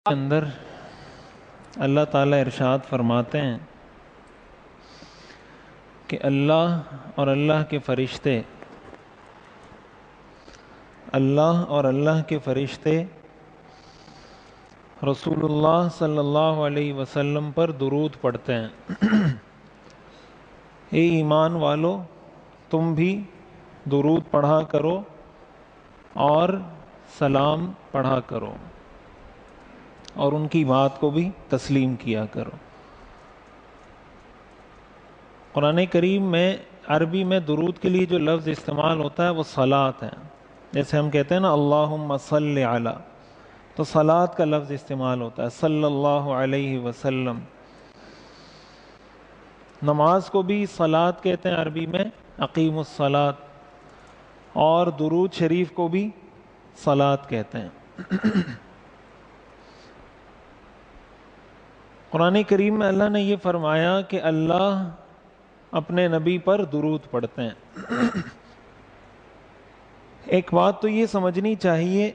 اندر اللہ تعالیٰ ارشاد فرماتے ہیں کہ اللہ اور اللہ کے فرشتے رسول اللہ صلی اللہ علیہ وسلم پر درود پڑھتے ہیں۔ اے ایمان والو، تم بھی درود پڑھا کرو اور سلام پڑھا کرو اور ان کی بات کو بھی تسلیم کیا کرو۔ قرآن کریم میں عربی میں درود کے لیے جو لفظ استعمال ہوتا ہے وہ صلاۃ ہے۔ جیسے ہم کہتے ہیں نا اللہم صلی علی، تو صلاۃ کا لفظ استعمال ہوتا ہے، صلی اللہ علیہ وسلم۔ نماز کو بھی صلاۃ کہتے ہیں عربی میں، اقیم الصلاۃ، اور درود شریف کو بھی صلاۃ کہتے ہیں۔ قرآن کریم میں اللہ نے یہ فرمایا کہ اللہ اپنے نبی پر درود پڑھتے ہیں۔ ایک بات تو یہ سمجھنی چاہیے،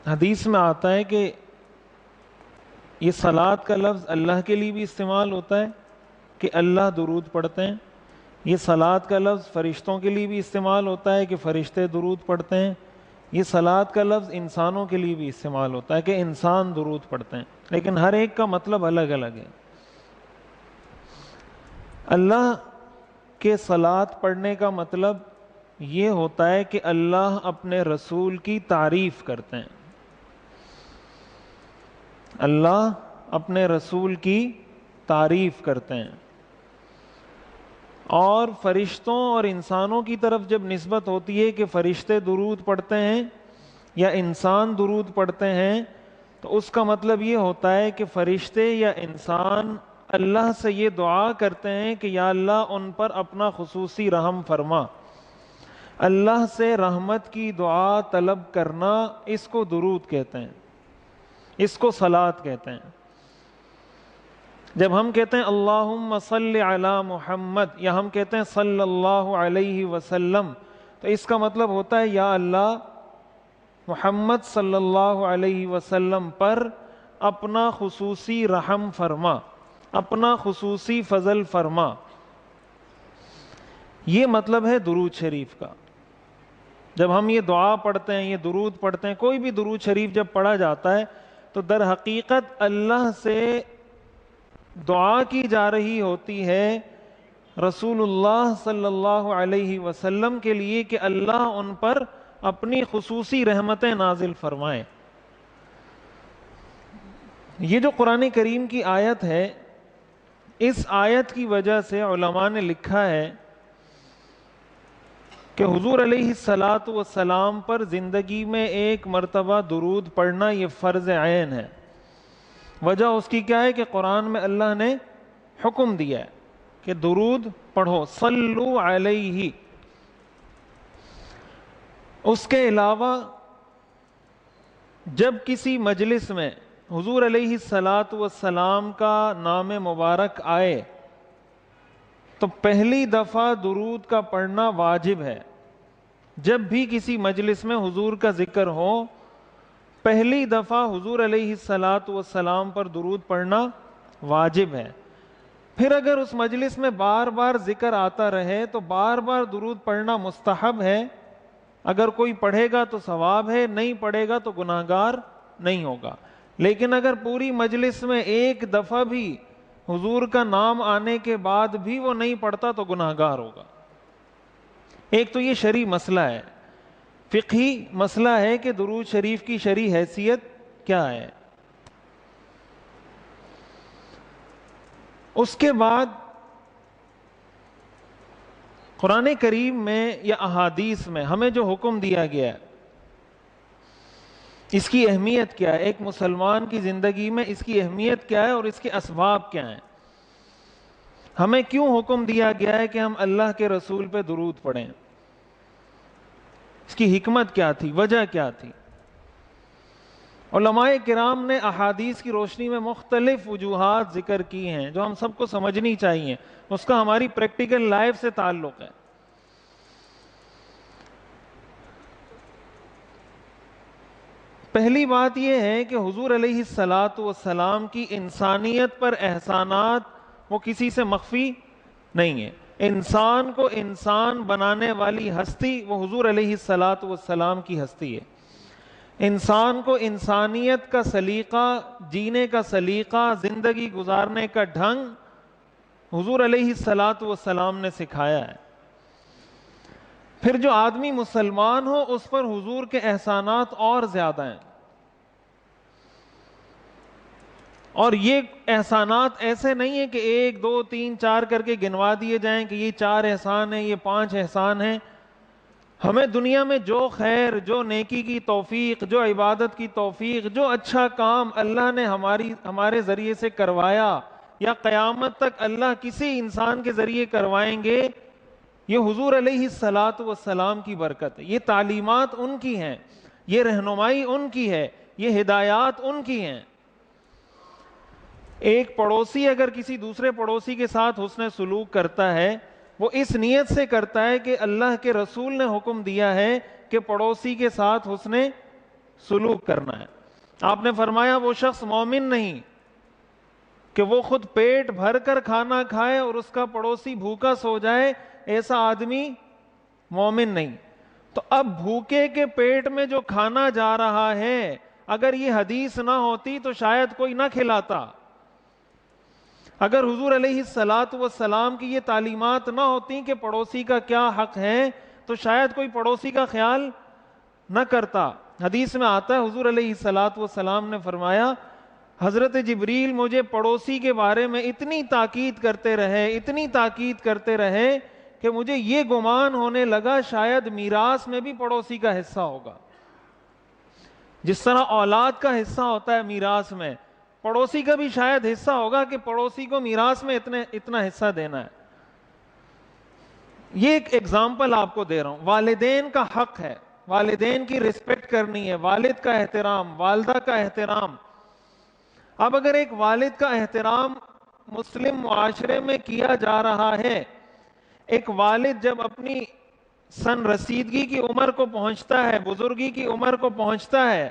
حدیث میں آتا ہے کہ یہ صلاۃ کا لفظ اللہ کے لیے بھی استعمال ہوتا ہے کہ اللہ درود پڑھتے ہیں، یہ صلاۃ کا لفظ فرشتوں کے لیے بھی استعمال ہوتا ہے کہ فرشتے درود پڑھتے ہیں، یہ صلاۃ کا لفظ انسانوں کے لیے بھی استعمال ہوتا ہے کہ انسان درود پڑھتے ہیں، لیکن ہر ایک کا مطلب الگ الگ ہے۔ اللہ کے صلاۃ پڑھنے کا مطلب یہ ہوتا ہے کہ اللہ اپنے رسول کی تعریف کرتے ہیں، اللہ اپنے رسول کی تعریف کرتے ہیں، اور فرشتوں اور انسانوں کی طرف جب نسبت ہوتی ہے کہ فرشتے درود پڑھتے ہیں یا انسان درود پڑھتے ہیں، تو اس کا مطلب یہ ہوتا ہے کہ فرشتے یا انسان اللہ سے یہ دعا کرتے ہیں کہ یا اللہ ان پر اپنا خصوصی رحم فرما۔ اللہ سے رحمت کی دعا طلب کرنا، اس کو درود کہتے ہیں، اس کو صلاۃ کہتے ہیں۔ جب ہم کہتے ہیں اللہم صلی علی محمد یا ہم کہتے ہیں صلی اللہ علیہ وسلم، تو اس کا مطلب ہوتا ہے یا اللہ محمد صلی اللہ علیہ وسلم پر اپنا خصوصی رحم فرما، اپنا خصوصی فضل فرما۔ یہ مطلب ہے درود شریف کا۔ جب ہم یہ دعا پڑھتے ہیں، یہ درود پڑھتے ہیں، کوئی بھی درود شریف جب پڑھا جاتا ہے تو در حقیقت اللہ سے دعا کی جا رہی ہوتی ہے رسول اللہ صلی اللہ علیہ وسلم کے لیے کہ اللہ ان پر اپنی خصوصی رحمتیں نازل فرمائے۔ یہ جو قرآن کریم کی آیت ہے، اس آیت کی وجہ سے علماء نے لکھا ہے کہ حضور علیہ الصلاۃ والسلام پر زندگی میں ایک مرتبہ درود پڑھنا یہ فرض عین ہے۔ وجہ اس کی کیا ہے کہ قرآن میں اللہ نے حکم دیا ہے کہ درود پڑھو، صلو علیہ۔ اس کے علاوہ جب کسی مجلس میں حضور علیہ الصلاۃ والسلام کا نام مبارک آئے تو پہلی دفعہ درود کا پڑھنا واجب ہے۔ جب بھی کسی مجلس میں حضور کا ذکر ہو، پہلی دفعہ حضور علیہ الصلاۃ والسلام پر درود پڑھنا واجب ہے۔ پھر اگر اس مجلس میں بار بار ذکر آتا رہے تو بار بار درود پڑھنا مستحب ہے، اگر کوئی پڑھے گا تو ثواب ہے، نہیں پڑھے گا تو گناہگار نہیں ہوگا۔ لیکن اگر پوری مجلس میں ایک دفعہ بھی حضور کا نام آنے کے بعد بھی وہ نہیں پڑھتا تو گناہگار ہوگا۔ ایک تو یہ شرعی مسئلہ ہے، فقہی مسئلہ ہے کہ درود شریف کی شرعی حیثیت کیا ہے۔ اس کے بعد قرآن کریم میں یا احادیث میں ہمیں جو حکم دیا گیا ہے، اس کی اہمیت کیا ہے، ایک مسلمان کی زندگی میں اس کی اہمیت کیا ہے اور اس کے اسباب کیا ہیں، ہمیں کیوں حکم دیا گیا ہے کہ ہم اللہ کے رسول پہ درود پڑھیں، اس کی حکمت کیا تھی، وجہ کیا تھی۔ علماء کرام نے احادیث کی روشنی میں مختلف وجوہات ذکر کی ہیں جو ہم سب کو سمجھنی چاہیے، اس کا ہماری پریکٹیکل لائف سے تعلق ہے۔ پہلی بات یہ ہے کہ حضور علیہ الصلاۃ والسلام کی انسانیت پر احسانات وہ کسی سے مخفی نہیں ہے. انسان کو انسان بنانے والی ہستی وہ حضور علیہ الصلاۃ والسلام کی ہستی ہے. انسان کو انسانیت کا سلیقہ، جینے کا سلیقہ، زندگی گزارنے کا ڈھنگ حضور علیہ الصلاۃ والسلام نے سکھایا ہے. پھر جو آدمی مسلمان ہو اس پر حضور کے احسانات اور زیادہ ہیں، اور یہ احسانات ایسے نہیں ہیں کہ 1 2 3 4 کر کے گنوا دیے جائیں کہ یہ 4 احسان ہیں، یہ 5 احسان ہیں. ہمیں دنیا میں جو خیر، جو نیکی کی توفیق، جو عبادت کی توفیق، جو اچھا کام اللہ نے ہمارے ذریعے سے کروایا یا قیامت تک اللہ کسی انسان کے ذریعے کروائیں گے، یہ حضور علیہ الصلاۃ والسلام کی برکت ہے. یہ تعلیمات ان کی ہیں، یہ رہنمائی ان کی ہے، یہ ہدایات ان کی ہیں. ایک پڑوسی اگر کسی دوسرے پڑوسی کے ساتھ حسن سلوک کرتا ہے، وہ اس نیت سے کرتا ہے کہ اللہ کے رسول نے حکم دیا ہے کہ پڑوسی کے ساتھ حسن سلوک کرنا ہے. آپ نے فرمایا وہ شخص مومن نہیں کہ وہ خود پیٹ بھر کر کھانا کھائے اور اس کا پڑوسی بھوکا سو جائے، ایسا آدمی مومن نہیں. تو اب بھوکے کے پیٹ میں جو کھانا جا رہا ہے، اگر یہ حدیث نہ ہوتی تو شاید کوئی نہ کھلاتا. اگر حضور علیہ الصلاۃ والسلام کی یہ تعلیمات نہ ہوتی کہ پڑوسی کا کیا حق ہے، تو شاید کوئی پڑوسی کا خیال نہ کرتا. حدیث میں آتا ہے حضور علیہ الصلاۃ والسلام نے فرمایا، حضرت جبریل مجھے پڑوسی کے بارے میں اتنی تاکید کرتے رہے کہ مجھے یہ گمان ہونے لگا شاید میراث میں بھی پڑوسی کا حصہ ہوگا. جس طرح اولاد کا حصہ ہوتا ہے میراث میں، پڑوسی کا بھی شاید حصہ ہوگا کہ پڑوسی کو میراث میں اتنا حصہ دینا ہے. یہ ایک ایگزامپل آپ کو دے رہا ہوں. والدین کا حق ہے، والدین کی رسپیکٹ کرنی ہے، والد کا احترام، والدہ کا احترام. اب اگر ایک والد کا احترام مسلم معاشرے میں کیا جا رہا ہے، ایک والد جب اپنی سن رسیدگی کی عمر کو پہنچتا ہے، بزرگی کی عمر کو پہنچتا ہے،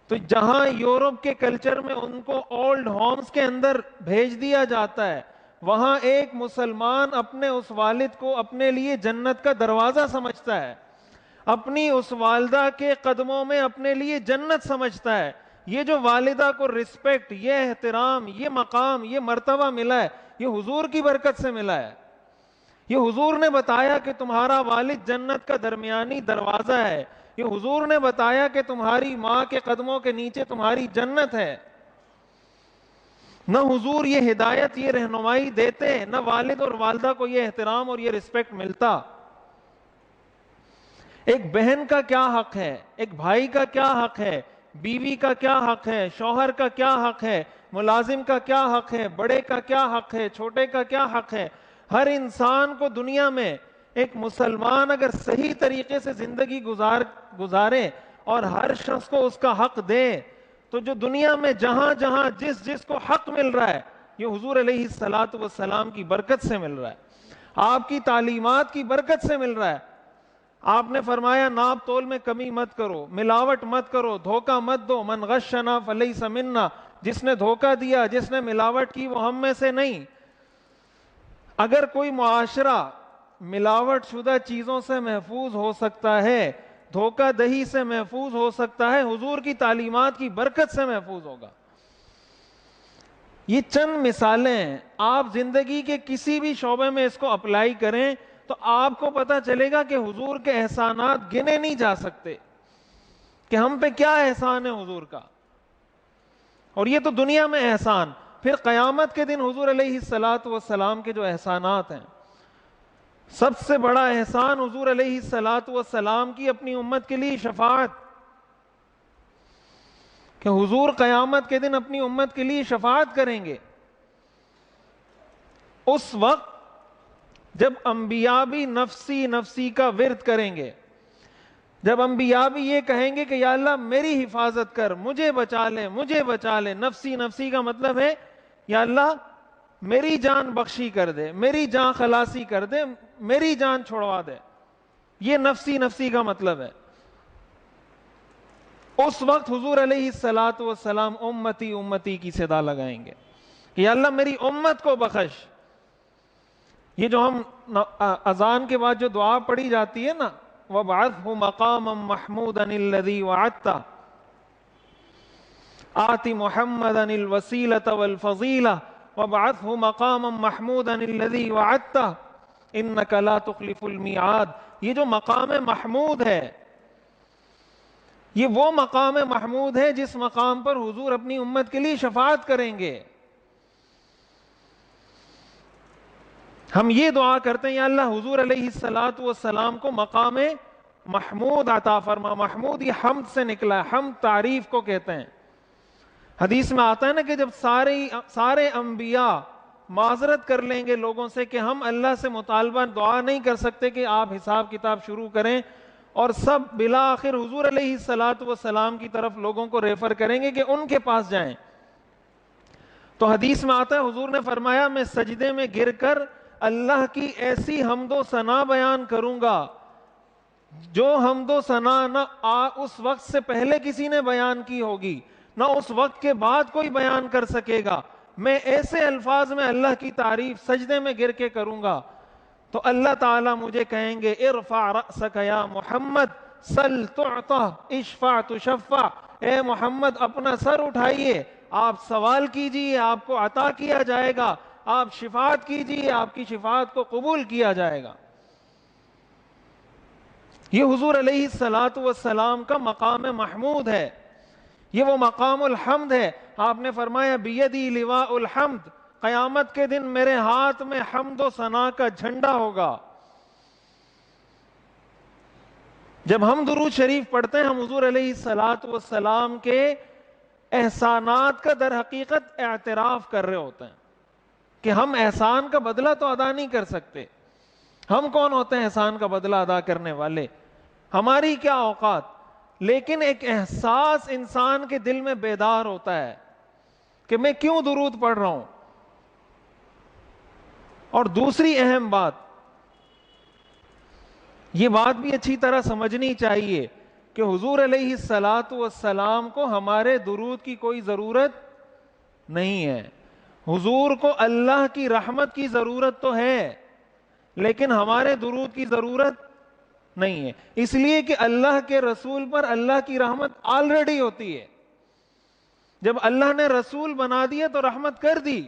تو جہاں یورپ کے کلچر میں ان کو اولڈ ہومز کے اندر بھیج دیا جاتا ہے، وہاں ایک مسلمان اپنے اس والد کو اپنے لیے جنت کا دروازہ سمجھتا ہے، اپنی اس والدہ کے قدموں میں اپنے لیے جنت سمجھتا ہے. یہ جو والدہ کو رسپیکٹ، یہ احترام، یہ مقام، یہ مرتبہ ملا ہے، یہ حضور کی برکت سے ملا ہے. یہ حضور نے بتایا کہ تمہارا والد جنت کا درمیانی دروازہ ہے. یہ حضور نے بتایا کہ تمہاری ماں کے قدموں کے نیچے تمہاری جنت ہے. نہ حضور یہ ہدایت، یہ رہنمائی دیتے، نہ والد اور والدہ کو یہ احترام اور یہ رسپیکٹ ملتا. ایک بہن کا کیا حق ہے، ایک بھائی کا کیا حق ہے، بیوی کا کیا حق ہے، شوہر کا کیا حق ہے، ملازم کا کیا حق ہے، بڑے کا کیا حق ہے، چھوٹے کا کیا حق ہے. ہر انسان کو دنیا میں ایک مسلمان اگر صحیح طریقے سے زندگی گزارے اور ہر شخص کو اس کا حق دے، تو جو دنیا میں جہاں جہاں جس کو حق مل رہا ہے، یہ حضور علیہ الصلاۃ والسلام کی برکت سے مل رہا ہے، آپ کی تعلیمات کی برکت سے مل رہا ہے. آپ نے فرمایا ناپ تول میں کمی مت کرو، ملاوٹ مت کرو، دھوکہ مت دو. من غشنا فلیس منا، جس نے دھوکہ دیا، جس نے ملاوٹ کی، وہ ہم میں سے نہیں. اگر کوئی معاشرہ ملاوٹ شدہ چیزوں سے محفوظ ہو سکتا ہے، دھوکہ دہی سے محفوظ ہو سکتا ہے، حضور کی تعلیمات کی برکت سے محفوظ ہوگا. یہ چند مثالیں ہیں. آپ زندگی کے کسی بھی شعبے میں اس کو اپلائی کریں تو آپ کو پتا چلے گا کہ حضور کے احسانات گنے نہیں جا سکتے کہ ہم پہ کیا احسان ہے حضور کا. اور یہ تو دنیا میں احسان. پھر قیامت کے دن حضور علیہ الصلاۃ والسلام کے جو احسانات ہیں، سب سے بڑا احسان حضور علیہ الصلاۃ والسلام کی اپنی امت کے لیے شفاعت، کہ حضور قیامت کے دن اپنی امت کے لیے شفاعت کریں گے. اس وقت جب انبیاء بھی نفسی نفسی کا ورد کریں گے، جب انبیاء بھی یہ کہیں گے کہ یا اللہ میری حفاظت کر، مجھے بچا لے، مجھے بچا لے. نفسی نفسی کا مطلب ہے یا اللہ میری جان بخشی کر دے، میری جان خلاصی کر دے، میری جان چھڑوا دے. یہ نفسی نفسی کا مطلب ہے. اس وقت حضور علیہ الصلوۃ والسلام امتی امتی کی صدا لگائیں گے کہ یا اللہ میری امت کو بخش. یہ جو ہم اذان کے بعد جو دعا پڑھی جاتی ہے نا، وَابْعَثْهُ مَقَامًا مَحْمُودًا الَّذِي وَعَدتَّهُ آتِ مُحَمَّدًا الْوَسِيلَةَ وَالْفَضِيلَةَ وَابْعَثْهُ مَقَامًا مَحْمُودًا الَّذِي وَعَدتَّهُ إِنَّكَ لَا تُخْلِفُ الْمِيعَادَ. یہ جو مقام محمود ہے، یہ وہ مقام محمود ہے جس مقام پر حضور اپنی امت کے لیے شفاعت کریں گے. ہم یہ دعا کرتے ہیں یا اللہ حضور علیہ الصلوۃ والسلام کو مقام محمود عطا فرما. محمود یہ حمد سے نکلا ہے، حمد تعریف کو کہتے ہیں. حدیث میں آتا ہے نا کہ جب سارے انبیاء معذرت کر لیں گے لوگوں سے کہ ہم اللہ سے مطالبہ دعا نہیں کر سکتے کہ آپ حساب کتاب شروع کریں، اور سب بالآخر حضور علیہ الصلوۃ والسلام کی طرف لوگوں کو ریفر کریں گے کہ ان کے پاس جائیں، تو حدیث میں آتا ہے حضور نے فرمایا میں سجدے میں گر کر اللہ کی ایسی حمد و ثنا بیان کروں گا جو حمد و ثنا نہ اس وقت سے پہلے کسی نے بیان کی ہوگی، نہ اس وقت کے بعد کوئی بیان کر سکے گا. میں ایسے الفاظ میں اللہ کی تعریف سجدے میں گر کے کروں گا تو اللہ تعالیٰ مجھے کہیں گے ارفع رأسک یا محمد سل تعطى اشفع تشفع. اے محمد اپنا سر اٹھائیے، آپ سوال کیجئے آپ کو عطا کیا جائے گا، آپ شفاعت کیجئے آپ کی شفاعت کو قبول کیا جائے گا. یہ حضور علیہ الصلوۃ والسلام کا مقام محمود ہے، یہ وہ مقام الحمد ہے. آپ نے فرمایا بیدی لواء الحمد، قیامت کے دن میرے ہاتھ میں حمد و ثنا کا جھنڈا ہوگا. جب ہم درود شریف پڑھتے ہیں ہم حضور علیہ الصلوۃ والسلام کے احسانات کا در حقیقت اعتراف کر رہے ہوتے ہیں کہ ہم احسان کا بدلہ تو ادا نہیں کر سکتے. ہم کون ہوتے ہیں احسان کا بدلہ ادا کرنے والے؟ ہماری کیا اوقات؟ لیکن ایک احساس انسان کے دل میں بیدار ہوتا ہے کہ میں کیوں درود پڑھ رہا ہوں. اور دوسری اہم بات، یہ بات بھی اچھی طرح سمجھنی چاہیے کہ حضور علیہ الصلوۃ والسلام کو ہمارے درود کی کوئی ضرورت نہیں ہے. حضور کو اللہ کی رحمت کی ضرورت تو ہے لیکن ہمارے درود کی ضرورت نہیں ہے، اس لیے کہ اللہ کے رسول پر اللہ کی رحمت آلریڈی ہوتی ہے. جب اللہ نے رسول بنا دیا تو رحمت کر دی.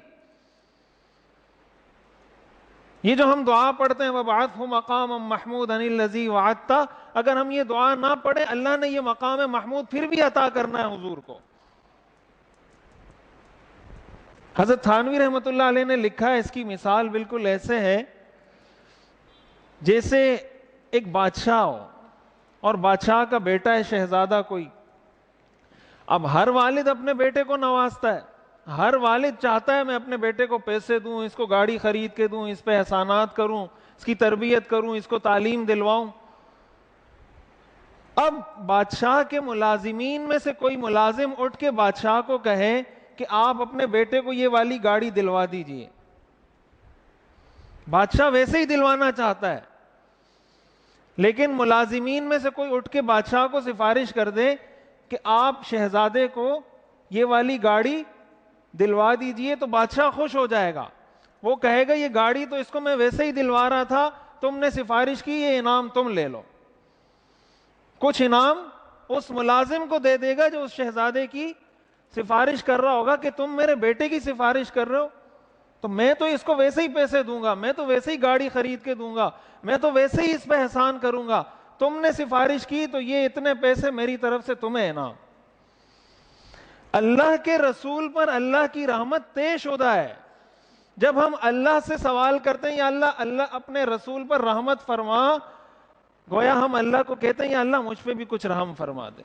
یہ جو ہم دعا پڑھتے ہیں وَابْعَثْهُ مَقَامًا مَحْمُودًا الَّذِي وَعَدتَّ، اگر ہم یہ دعا نہ پڑھیں اللہ نے یہ مقام محمود پھر بھی عطا کرنا ہے حضور کو. حضرت تھانوی رحمۃ اللہ علیہ نے لکھا ہے، اس کی مثال بالکل ایسے ہے جیسے ایک بادشاہ ہو اور بادشاہ کا بیٹا ہے شہزادہ کوئی. اب ہر والد اپنے بیٹے کو نوازتا ہے، ہر والد چاہتا ہے میں اپنے بیٹے کو پیسے دوں، اس کو گاڑی خرید کے دوں، اس پہ احسانات کروں، اس کی تربیت کروں، اس کو تعلیم دلواؤں. اب بادشاہ کے ملازمین میں سے کوئی ملازم اٹھ کے بادشاہ کو کہے کہ آپ اپنے بیٹے کو یہ والی گاڑی دلوا دیجئے، بادشاہ ویسے ہی دلوانا چاہتا ہے. لیکن ملازمین میں سے کوئی اٹھ کے بادشاہ کو سفارش کر دے کہ آپ شہزادے کو یہ والی گاڑی دلوا دیجئے تو بادشاہ خوش ہو جائے گا. وہ کہے گا یہ گاڑی تو اس کو میں ویسے ہی دلوا رہا تھا، تم نے سفارش کی، یہ انعام تم لے لو. کچھ انعام اس ملازم کو دے دے گا جو اس شہزادے کی سفارش کر رہا ہوگا کہ تم میرے بیٹے کی سفارش کر رہے ہو تو میں تو اس کو ویسے ہی پیسے دوں گا، میں تو ویسے ہی گاڑی خرید کے دوں گا، میں تو ویسے ہی اس پہ احسان کروں گا، تم نے سفارش کی تو یہ اتنے پیسے میری طرف سے تمہیں انعام. اللہ کے رسول پر اللہ کی رحمت طے شدہ ہے. جب ہم اللہ سے سوال کرتے ہیں یا اللہ اپنے رسول پر رحمت فرما، گویا ہم اللہ کو کہتے ہیں یا اللہ مجھ پہ بھی کچھ رحم فرما دے.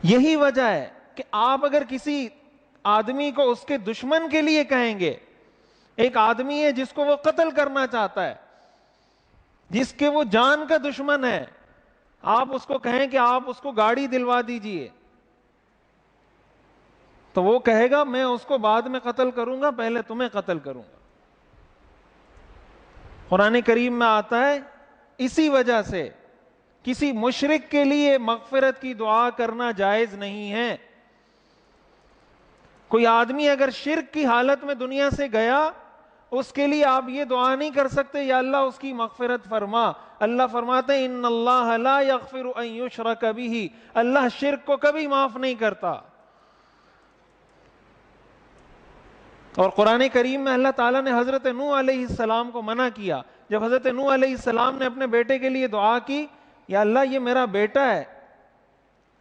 یہی وجہ ہے کہ آپ اگر کسی آدمی کو اس کے دشمن کے لیے کہیں گے، ایک آدمی ہے جس کو وہ قتل کرنا چاہتا ہے، جس کے وہ جان کا دشمن ہے، آپ اس کو کہیں کہ آپ اس کو گاڑی دلوا دیجئے تو وہ کہے گا میں اس کو بعد میں قتل کروں گا، پہلے تمہیں قتل کروں گا. قرآن کریم میں آتا ہے اسی وجہ سے کسی مشرک کے لیے مغفرت کی دعا کرنا جائز نہیں ہے۔ کوئی آدمی اگر شرک کی حالت میں دنیا سے گیا، اس کے لیے آپ یہ دعا نہیں کر سکتے یا اللہ اس کی مغفرت فرما۔ اللہ فرماتے ہیں ان اللہ لا یغفر ان یشرک بہ، اللہ شرک کو کبھی معاف نہیں کرتا۔ اور قرآن کریم میں اللہ تعالیٰ نے حضرت نوح علیہ السلام کو منع کیا۔ جب حضرت نوح علیہ السلام نے اپنے بیٹے کے لیے دعا کی، یا اللہ یہ میرا بیٹا ہے،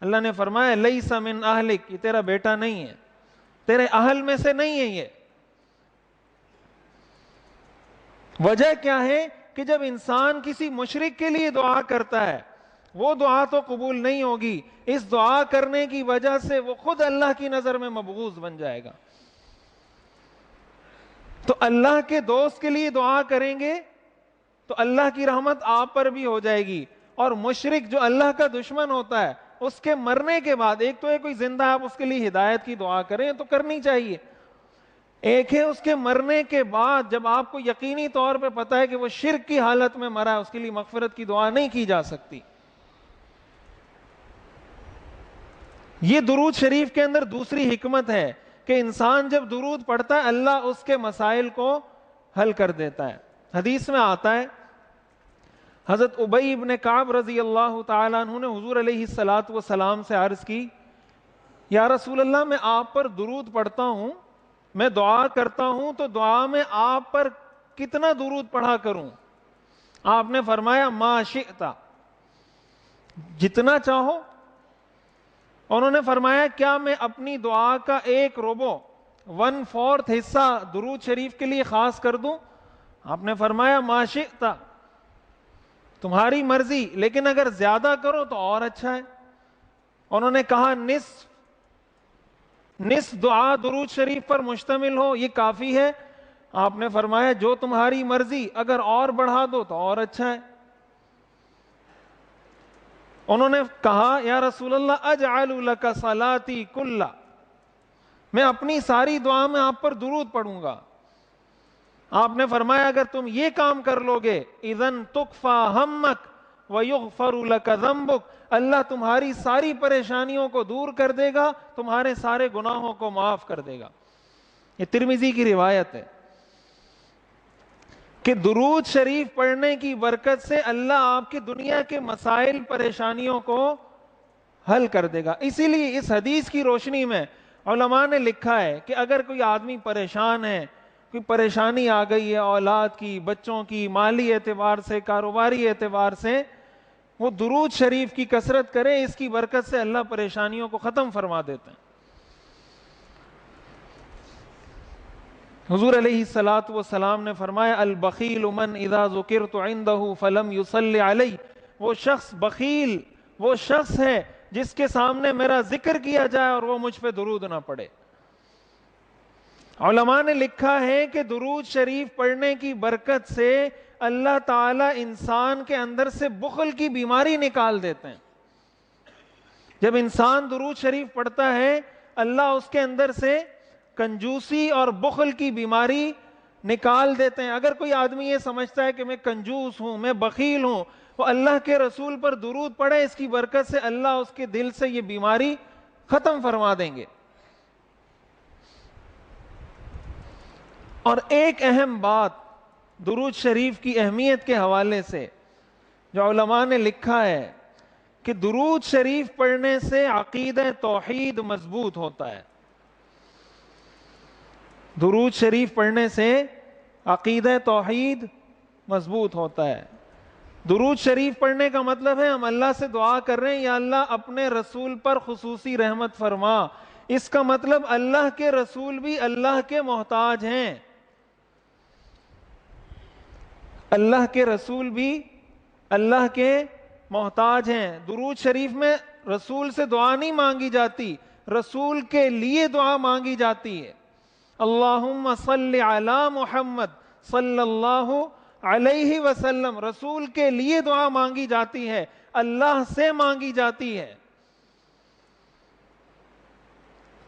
اللہ نے فرمایا لیس من اہلک، یہ تیرا بیٹا نہیں ہے، تیرے اہل میں سے نہیں ہے یہ۔ وجہ کیا ہے کہ جب انسان کسی مشرک کے لیے دعا کرتا ہے، وہ دعا تو قبول نہیں ہوگی، اس دعا کرنے کی وجہ سے وہ خود اللہ کی نظر میں مبغوض بن جائے گا۔ تو اللہ کے دوست کے لیے دعا کریں گے تو اللہ کی رحمت آپ پر بھی ہو جائے گی۔ اور مشرک جو اللہ کا دشمن ہوتا ہے، اس کے مرنے کے بعد، ایک تو ہے کوئی زندہ آپ اس کے لیے ہدایت کی دعا کریں تو کرنی چاہیے، ایک ہے اس کے مرنے کے بعد جب آپ کو یقینی طور پہ پتہ ہے کہ وہ شرک کی حالت میں مرا ہے، اس کے لیے مغفرت کی دعا نہیں کی جا سکتی۔ یہ درود شریف کے اندر دوسری حکمت ہے کہ انسان جب درود پڑھتا ہے اللہ اس کے مسائل کو حل کر دیتا ہے۔ حدیث میں آتا ہے، حضرت ابی ابن کعب رضی اللہ تعالیٰ عنہ نے حضور علیہ السلام سے عرض کی، یا رسول اللہ میں آپ پر درود پڑھتا ہوں، میں دعا کرتا ہوں تو دعا میں آپ پر کتنا درود پڑھا کروں؟ آپ نے فرمایا ما شئت، جتنا چاہو۔ انہوں نے فرمایا کیا میں اپنی دعا کا 1/4 حصہ درود شریف کے لیے خاص کر دوں؟ آپ نے فرمایا ما شئت، تمہاری مرضی، لیکن اگر زیادہ کرو تو اور اچھا ہے۔ انہوں نے کہا نصف دعا درود شریف پر مشتمل ہو، یہ کافی ہے؟ آپ نے فرمایا جو تمہاری مرضی، اگر اور بڑھا دو تو اور اچھا ہے۔ انہوں نے کہا یا رسول اللہ اجعل لک صلاتی کلہ، میں اپنی ساری دعا میں آپ پر درود پڑھوں گا۔ آپ نے فرمایا اگر تم یہ کام کر لو گے اذن تکفی ہمک ویغفر لک ذنبک، اللہ تمہاری ساری پریشانیوں کو دور کر دے گا، تمہارے سارے گناہوں کو معاف کر دے گا۔ یہ ترمذی کی روایت ہے کہ درود شریف پڑھنے کی برکت سے اللہ آپ کی دنیا کے مسائل پریشانیوں کو حل کر دے گا۔ اسی لیے اس حدیث کی روشنی میں علماء نے لکھا ہے کہ اگر کوئی آدمی پریشان ہے، کوئی پریشانی آ گئی ہے اولاد کی، بچوں کی، مالی اعتبار سے، کاروباری اعتبار سے، وہ درود شریف کی کثرت کرے، اس کی برکت سے اللہ پریشانیوں کو ختم فرما دیتے ہیں۔ حضور علیہ السلام نے فرمایا البخیل من اذا ذکرت عنده فلم يصلی علی، وہ شخص بخیل وہ شخص ہے جس کے سامنے میرا ذکر کیا جائے اور وہ مجھ پہ درود نہ پڑے۔ علماء نے لکھا ہے کہ درود شریف پڑھنے کی برکت سے اللہ تعالیٰ انسان کے اندر سے بخل کی بیماری نکال دیتے ہیں۔ جب انسان درود شریف پڑھتا ہے اللہ اس کے اندر سے کنجوسی اور بخل کی بیماری نکال دیتے ہیں۔ اگر کوئی آدمی یہ سمجھتا ہے کہ میں کنجوس ہوں، میں بخیل ہوں، وہ اللہ کے رسول پر درود پڑھے، اس کی برکت سے اللہ اس کے دل سے یہ بیماری ختم فرما دیں گے۔ اور ایک اہم بات درود شریف کی اہمیت کے حوالے سے جو علماء نے لکھا ہے کہ درود شریف پڑھنے سے عقیدہ توحید مضبوط ہوتا ہے۔ درود شریف پڑھنے سے عقیدہ توحید مضبوط ہوتا ہے۔ درود شریف پڑھنے کا مطلب ہے ہم اللہ سے دعا کر رہے ہیں یا اللہ اپنے رسول پر خصوصی رحمت فرما، اس کا مطلب اللہ کے رسول بھی اللہ کے محتاج ہیں، اللہ کے رسول بھی اللہ کے محتاج ہیں۔ درود شریف میں رسول سے دعا نہیں مانگی جاتی، رسول کے لیے دعا مانگی جاتی ہے۔ اللہم صلی علی محمد صلی اللہ علیہ وسلم، رسول کے لیے دعا مانگی جاتی ہے، اللہ سے مانگی جاتی ہے۔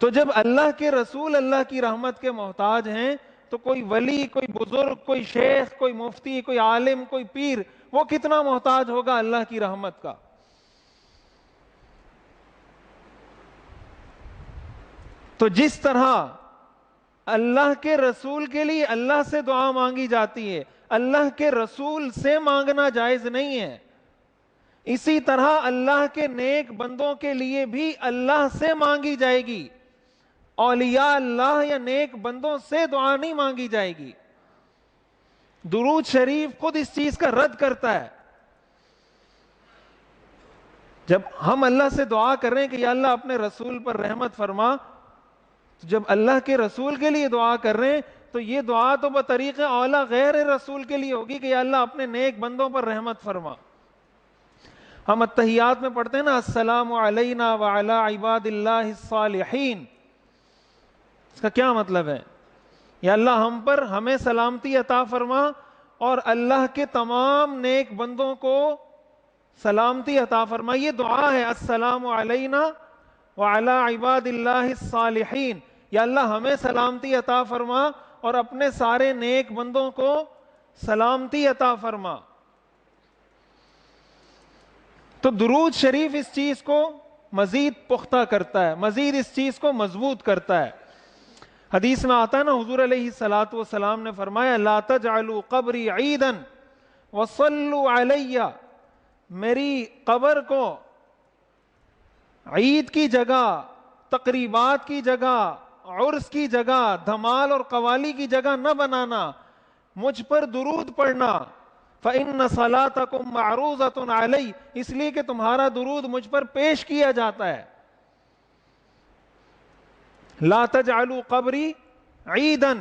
تو جب اللہ کے رسول اللہ کی رحمت کے محتاج ہیں تو کوئی ولی، کوئی بزرگ، کوئی شیخ، کوئی مفتی، کوئی عالم، کوئی پیر، وہ کتنا محتاج ہوگا اللہ کی رحمت کا۔ تو جس طرح اللہ کے رسول کے لیے اللہ سے دعا مانگی جاتی ہے، اللہ کے رسول سے مانگنا جائز نہیں ہے، اسی طرح اللہ کے نیک بندوں کے لیے بھی اللہ سے مانگی جائے گی، اولیاء اللہ یا نیک بندوں سے دعا نہیں مانگی جائے گی۔ درود شریف خود اس چیز کا رد کرتا ہے۔ جب ہم اللہ سے دعا کر رہے ہیں کہ یا اللہ اپنے رسول پر رحمت فرما، جب اللہ کے رسول کے لیے دعا کر رہے ہیں تو یہ دعا تو بطریق اولا غیر رسول کے لیے ہوگی کہ یا اللہ اپنے نیک بندوں پر رحمت فرما۔ ہم اتحیات میں پڑھتے ہیں نا السلام علینا وعلی عباد اللہ الصالحین، اس کا کیا مطلب ہے؟ یا اللہ ہم پر ہمیں سلامتی عطا فرما اور اللہ کے تمام نیک بندوں کو سلامتی عطا فرما۔ یہ دعا ہے السلام علینا وعلی عباد اللہ الصالحین، یا اللہ ہمیں سلامتی عطا فرما اور اپنے سارے نیک بندوں کو سلامتی عطا فرما۔ تو درود شریف اس چیز کو مزید پختہ کرتا ہے، مزید اس چیز کو مضبوط کرتا ہے۔ حدیث میں آتا ہے نا، حضور علیہ الصلوۃ والسلام نے فرمایا لا تجعلوا قبری عیدا وصلوا علی، میری قبر کو عید کی جگہ، تقریبات کی جگہ، عرس کی جگہ، دھمال اور قوالی کی جگہ نہ بنانا، مجھ پر درود پڑھنا، فإن صلاتکم معروضۃ علی، اس لیے کہ تمہارا درود مجھ پر پیش کیا جاتا ہے۔ لا تجعلوا قبری عیدا،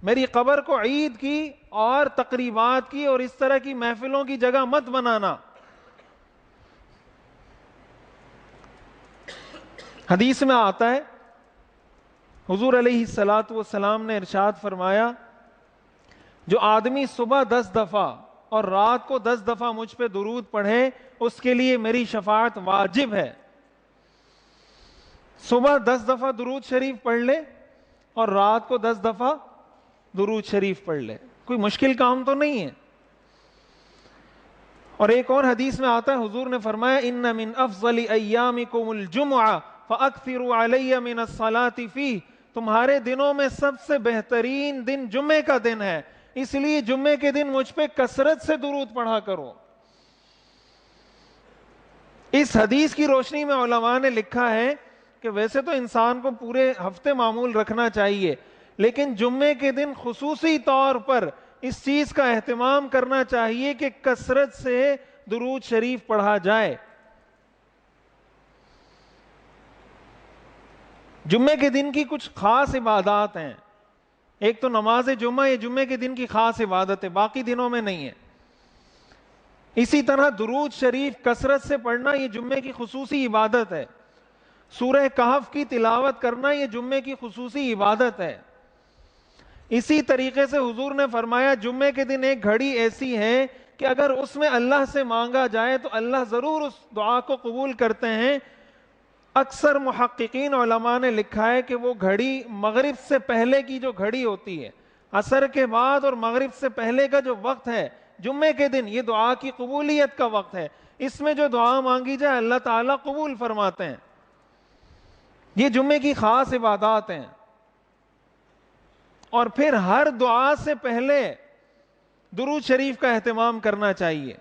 میری قبر کو عید کی اور تقریبات کی اور اس طرح کی محفلوں کی جگہ مت بنانا۔ حدیث میں آتا ہے حضور علیہ الصلوۃ والسلام نے ارشاد فرمایا جو آدمی صبح 10 دفعہ اور رات کو 10 دفعہ مجھ پہ درود پڑھے اس کے لیے میری شفاعت واجب ہے۔ صبح 10 دفعہ درود شریف پڑھ لے اور رات کو 10 دفعہ درود شریف پڑھ لے، کوئی مشکل کام تو نہیں ہے۔ اور ایک اور حدیث میں آتا ہے حضور نے فرمایا ان من افضل ایامکم الجمعہ فاکثروا علی من الصلاۃ فیہ، تمہارے دنوں میں سب سے بہترین دن جمعے کا دن ہے، اس لیے جمعے کے دن مجھ پہ کثرت سے درود پڑھا کرو۔ اس حدیث کی روشنی میں علماء نے لکھا ہے کہ ویسے تو انسان کو پورے ہفتے معمول رکھنا چاہیے، لیکن جمعے کے دن خصوصی طور پر اس چیز کا اہتمام کرنا چاہیے کہ کثرت سے درود شریف پڑھا جائے۔ جمعے کے دن کی کچھ خاص عبادات ہیں، ایک تو نماز جمعہ، یہ جمعے کے دن کی خاص عبادت ہے، باقی دنوں میں نہیں ہے۔ اسی طرح درود شریف کثرت سے پڑھنا یہ جمعے کی خصوصی عبادت ہے۔ سورہ کہف کی تلاوت کرنا یہ جمعے کی خصوصی عبادت ہے۔ اسی طریقے سے حضور نے فرمایا جمعے کے دن ایک گھڑی ایسی ہے کہ اگر اس میں اللہ سے مانگا جائے تو اللہ ضرور اس دعا کو قبول کرتے ہیں۔ اکثر محققین علماء نے لکھا ہے کہ وہ گھڑی مغرب سے پہلے کی جو گھڑی ہوتی ہے، عصر کے بعد اور مغرب سے پہلے کا جو وقت ہے جمعے کے دن، یہ دعا کی قبولیت کا وقت ہے، اس میں جو دعا مانگی جائے اللہ تعالیٰ قبول فرماتے ہیں۔ یہ جمعے کی خاص عبادات ہیں۔ اور پھر ہر دعا سے پہلے درود شریف کا اہتمام کرنا چاہیے۔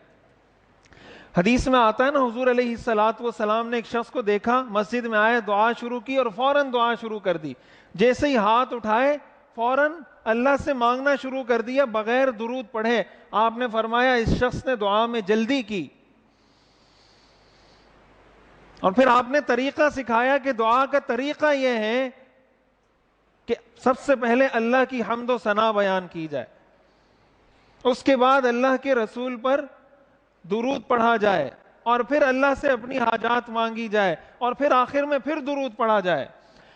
حدیث میں آتا ہے نا حضور علیہ الصلوۃ والسلام نے ایک شخص کو دیکھا، مسجد میں آئے، دعا شروع کی اور فوراً دعا شروع کر دی، جیسے ہی ہاتھ اٹھائے فوراً اللہ سے مانگنا شروع کر دیا بغیر درود پڑھے۔ آپ نے فرمایا اس شخص نے دعا میں جلدی کی۔ اور پھر آپ نے طریقہ سکھایا کہ دعا کا طریقہ یہ ہے کہ سب سے پہلے اللہ کی حمد و ثنا بیان کی جائے، اس کے بعد اللہ کے رسول پر درود پڑھا جائے اور پھر اللہ سے اپنی حاجات مانگی جائے اور پھر آخر میں پھر درود پڑھا جائے۔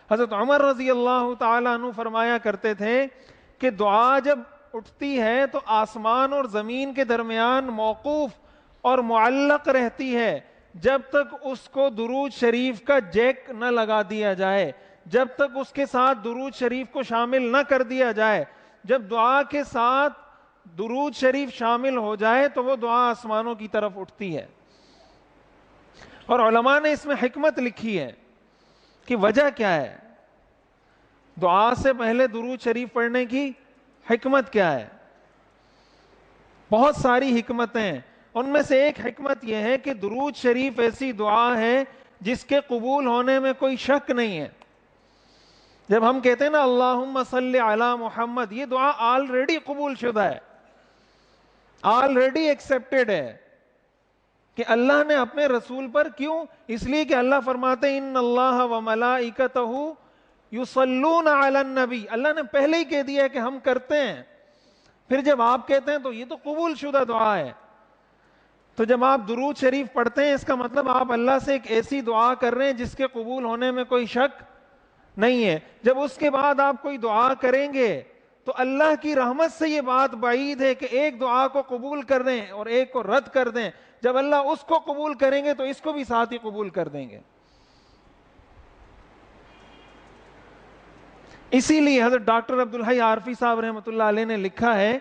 حضرت عمر رضی اللہ تعالیٰ عنہ فرمایا کرتے تھے کہ دعا جب اٹھتی ہے تو آسمان اور زمین کے درمیان موقوف اور معلق رہتی ہے جب تک اس کو درود شریف کا جیک نہ لگا دیا جائے، جب تک اس کے ساتھ درود شریف کو شامل نہ کر دیا جائے۔ جب دعا کے ساتھ درود شریف شامل ہو جائے تو وہ دعا آسمانوں کی طرف اٹھتی ہے۔ اور علماء نے اس میں حکمت لکھی ہے کہ وجہ کیا ہے۔ دعا سے پہلے درود شریف پڑھنے کی حکمت کیا ہے؟ بہت ساری حکمتیں ہیں، ان میں سے ایک حکمت یہ ہے کہ درود شریف ایسی دعا ہے جس کے قبول ہونے میں کوئی شک نہیں ہے۔ جب ہم کہتے ہیں نا اللہم صلی علی محمد، یہ دعا آلریڈی قبول شدہ ہے، آلریڈی ایکسیپٹڈ ہے، کہ اللہ نے اپنے رسول پر، کیوں؟ اس لیے کہ اللہ فرماتے ہیں ان اللہ و ملائکتہ یصلون علی النبی، اللہ نے پہلے ہی کہہ دیا ہے کہ ہم کرتے ہیں، پھر جب آپ کہتے ہیں تو یہ تو قبول شدہ دعا ہے۔ تو جب آپ درود شریف پڑھتے ہیں اس کا مطلب آپ اللہ سے ایک ایسی دعا کر رہے ہیں جس کے قبول ہونے میں کوئی شک نہیں ہے۔ جب اس کے بعد آپ کوئی دعا کریں گے تو اللہ کی رحمت سے یہ بات بعید ہے کہ ایک دعا کو قبول کر دیں اور ایک کو رد کر دیں۔ جب اللہ اس کو قبول کریں گے تو اس کو بھی ساتھ ہی قبول کر دیں گے۔ اسی لیے حضرت ڈاکٹر عبدالحی عارفی صاحب رحمۃ اللہ علیہ نے لکھا ہے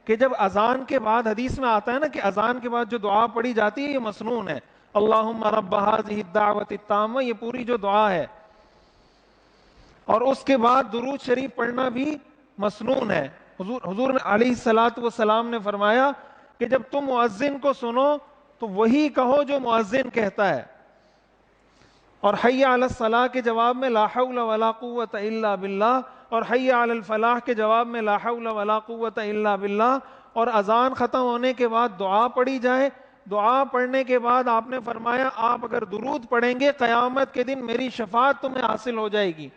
کہ جب اذان کے بعد، حدیث میں آتا ہے نا کہ اذان کے بعد جو دعا پڑھی جاتی ہے یہ مسنون ہے، اللہم رب ہذہ الدعوۃ التامہ، یہ پوری جو دعا ہے، اور اس کے بعد درود شریف پڑھنا بھی مسنون ہے۔ حضور علیہ الصلوۃ والسلام نے فرمایا کہ جب تم مؤذن کو سنو تو وہی کہو جو مؤذن کہتا ہے، اور حی علی الصلاۃ کے جواب میں لا حول ولا قوت الا باللہ، اور حی علی الفلاح کے جواب میں لا حول ولا قوت الا باللہ، اور اذان ختم ہونے کے بعد دعا پڑھی جائے۔ دعا پڑھنے کے بعد آپ نے فرمایا آپ اگر درود پڑھیں گے قیامت کے دن میری شفاعت تمہیں حاصل ہو جائے گی۔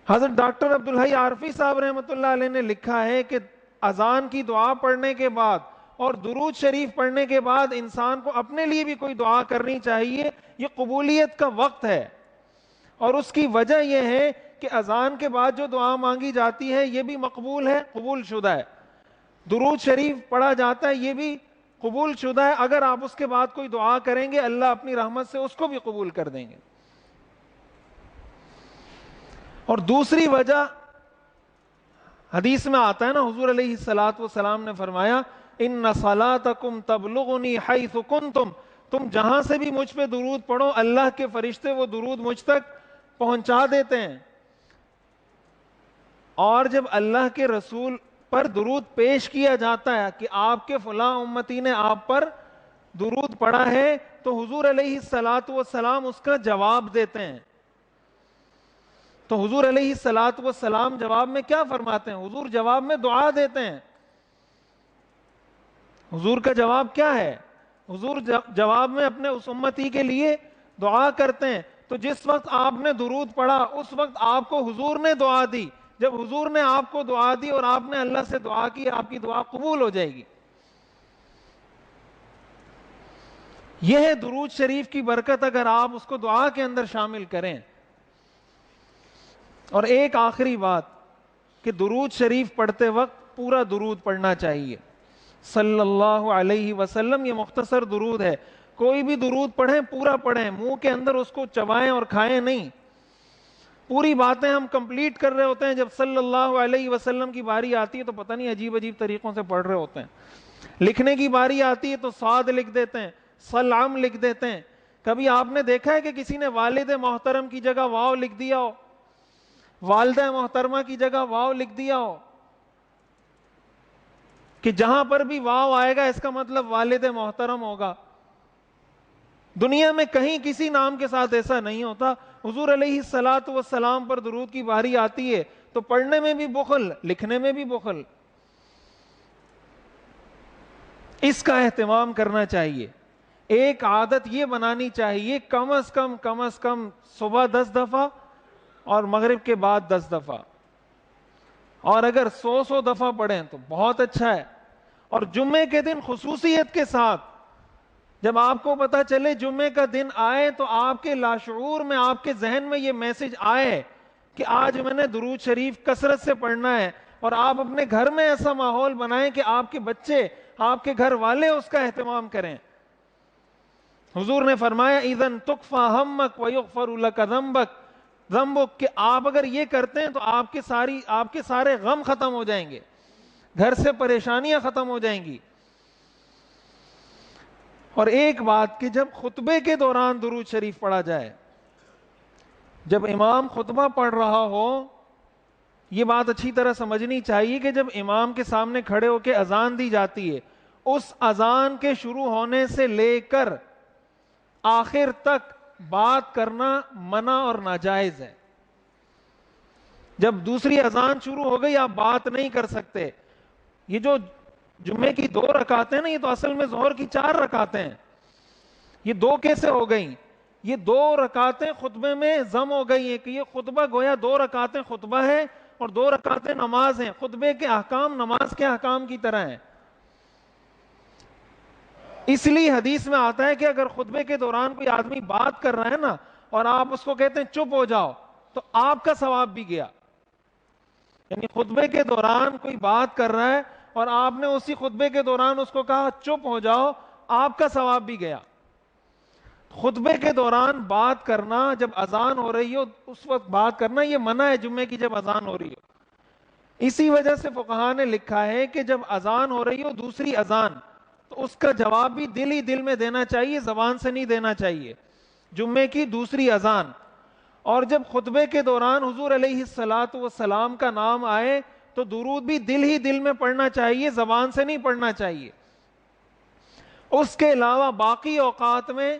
حضرت ڈاکٹر عبدالحی عارفی صاحب رحمۃ اللہ علیہ نے لکھا ہے کہ اذان کی دعا پڑھنے کے بعد اور درود شریف پڑھنے کے بعد انسان کو اپنے لیے بھی کوئی دعا کرنی چاہیے، یہ قبولیت کا وقت ہے، اور اس کی وجہ یہ ہے کہ اذان کے بعد جو دعا مانگی جاتی ہے یہ بھی مقبول ہے، قبول شدہ ہے، درود شریف پڑھا جاتا ہے یہ بھی قبول شدہ ہے، اگر آپ اس کے بعد کوئی دعا کریں گے اللہ اپنی رحمت سے اس کو بھی قبول کر دیں گے۔ اور دوسری وجہ حدیث میں آتا ہے نا، حضور علیہ الصلوۃ والسلام نے فرمایا ان صلاتکم تبلغنی حیث کنتم، تم جہاں سے بھی مجھ پہ درود پڑھو اللہ کے فرشتے وہ درود مجھ تک پہنچا دیتے ہیں۔ اور جب اللہ کے رسول پر درود پیش کیا جاتا ہے کہ آپ کے فلاں امتی نے آپ پر درود پڑھا ہے تو حضور علیہ الصلوۃ والسلام اس کا جواب دیتے ہیں۔ تو حضور علیہ الصلوۃ والسلام جواب میں کیا فرماتے ہیں؟ حضور جواب میں دعا دیتے ہیں۔ حضور کا جواب کیا ہے؟ حضور جواب میں اپنے اس امتی کے لیے دعا کرتے ہیں۔ تو جس وقت آپ نے درود پڑھا اس وقت آپ کو حضور نے دعا دی، جب حضور نے آپ کو دعا دی اور آپ نے اللہ سے دعا کی آپ کی دعا قبول ہو جائے گی۔ یہ ہے درود شریف کی برکت اگر آپ اس کو دعا کے اندر شامل کریں۔ اور ایک آخری بات کہ درود شریف پڑھتے وقت پورا درود پڑھنا چاہیے صلی اللہ علیہ وسلم، یہ مختصر درود ہے، کوئی بھی درود پڑھیں پورا پڑھیں، منہ کے اندر اس کو چبائیں اور کھائیں نہیں، پوری باتیں ہم کمپلیٹ کر رہے ہوتے ہیں، جب صلی اللہ علیہ وسلم کی باری آتی ہے تو پتہ نہیں عجیب عجیب طریقوں سے پڑھ رہے ہوتے ہیں، لکھنے کی باری آتی ہے تو صاد لکھ دیتے ہیں، سلام لکھ دیتے ہیں۔ کبھی آپ نے دیکھا ہے کہ کسی نے والد محترم کی جگہ واو لکھ دیا ہو، والدہ محترمہ کی جگہ واو لکھ دیا ہو، کہ جہاں پر بھی واو آئے گا اس کا مطلب والد محترم ہوگا؟ دنیا میں کہیں کسی نام کے ساتھ ایسا نہیں ہوتا۔ حضور علیہ الصلوۃ والسلام پر درود کی باری آتی ہے تو پڑھنے میں بھی بخل، لکھنے میں بھی بخل، اس کا اہتمام کرنا چاہیے۔ ایک عادت یہ بنانی چاہیے کم از کم صبح 10 دفعہ اور مغرب کے بعد 10 دفعہ، اور اگر 100 دفعہ پڑھیں تو بہت اچھا ہے۔ اور جمعے کے دن خصوصیت کے ساتھ، جب آپ کو پتہ چلے جمعے کا دن آئے تو آپ کے لاشعور میں، آپ کے ذہن میں یہ میسج آئے کہ آج میں نے درود شریف کثرت سے پڑھنا ہے، اور آپ اپنے گھر میں ایسا ماحول بنائیں کہ آپ کے بچے، آپ کے گھر والے اس کا اہتمام کریں۔ حضور نے فرمایا اذن تکفی ہمک ویغفر لک ذنبک، کہ آپ اگر یہ کرتے ہیں تو آپ کے سارے غم ختم ہو جائیں گے، گھر سے پریشانیاں ختم ہو جائیں گی۔ اور ایک بات کہ جب خطبے کے دوران درود شریف پڑھا جائے جب امام خطبہ پڑھ رہا ہو، یہ بات اچھی طرح سمجھنی چاہیے کہ جب امام کے سامنے کھڑے ہو کے اذان دی جاتی ہے، اس اذان کے شروع ہونے سے لے کر آخر تک بات کرنا منع اور ناجائز ہے۔ جب دوسری اذان شروع ہو گئی آپ بات نہیں کر سکتے۔ یہ جو جمعے کی 2 رکعتیں ہیں نا، یہ تو اصل میں ظہر کی 4 رکعتیں ہیں۔ یہ 2 کیسے ہو گئیں؟ یہ 2 رکعتیں خطبے میں ضم ہو گئی ہیں کہ یہ خطبہ گویا 2 رکعتیں خطبہ ہے اور 2 رکعتیں نماز ہیں۔ خطبے کے احکام نماز کے احکام کی طرح ہیں۔ اس لیے حدیث میں آتا ہے کہ اگر خطبے کے دوران کوئی آدمی بات کر رہا ہے نا اور آپ اس کو کہتے ہیں چپ ہو جاؤ، تو آپ کا ثواب بھی گیا۔ یعنی خطبے کے دوران کوئی بات کر رہا ہے اور آپ نے اسی خطبے کے دوران اس کو کہا چپ ہو جاؤ، آپ کا ثواب بھی گیا۔ خطبے کے دوران بات کرنا، جب اذان ہو رہی ہو اس وقت بات کرنا، یہ منع ہے جمعے کی جب اذان ہو رہی ہو۔ اسی وجہ سے فقہاء نے لکھا ہے کہ جب اذان ہو رہی ہو دوسری اذان، تو اس کا جواب بھی دل ہی دل میں دینا چاہیے، زبان سے نہیں دینا چاہیے۔ جمعے کی دوسری اذان، اور جب خطبے کے دوران حضور علیہ الصلاۃ والسلام کا نام آئے تو درود بھی دل ہی دل میں پڑھنا چاہیے، زبان سے نہیں پڑھنا چاہیے۔ اس کے علاوہ باقی اوقات میں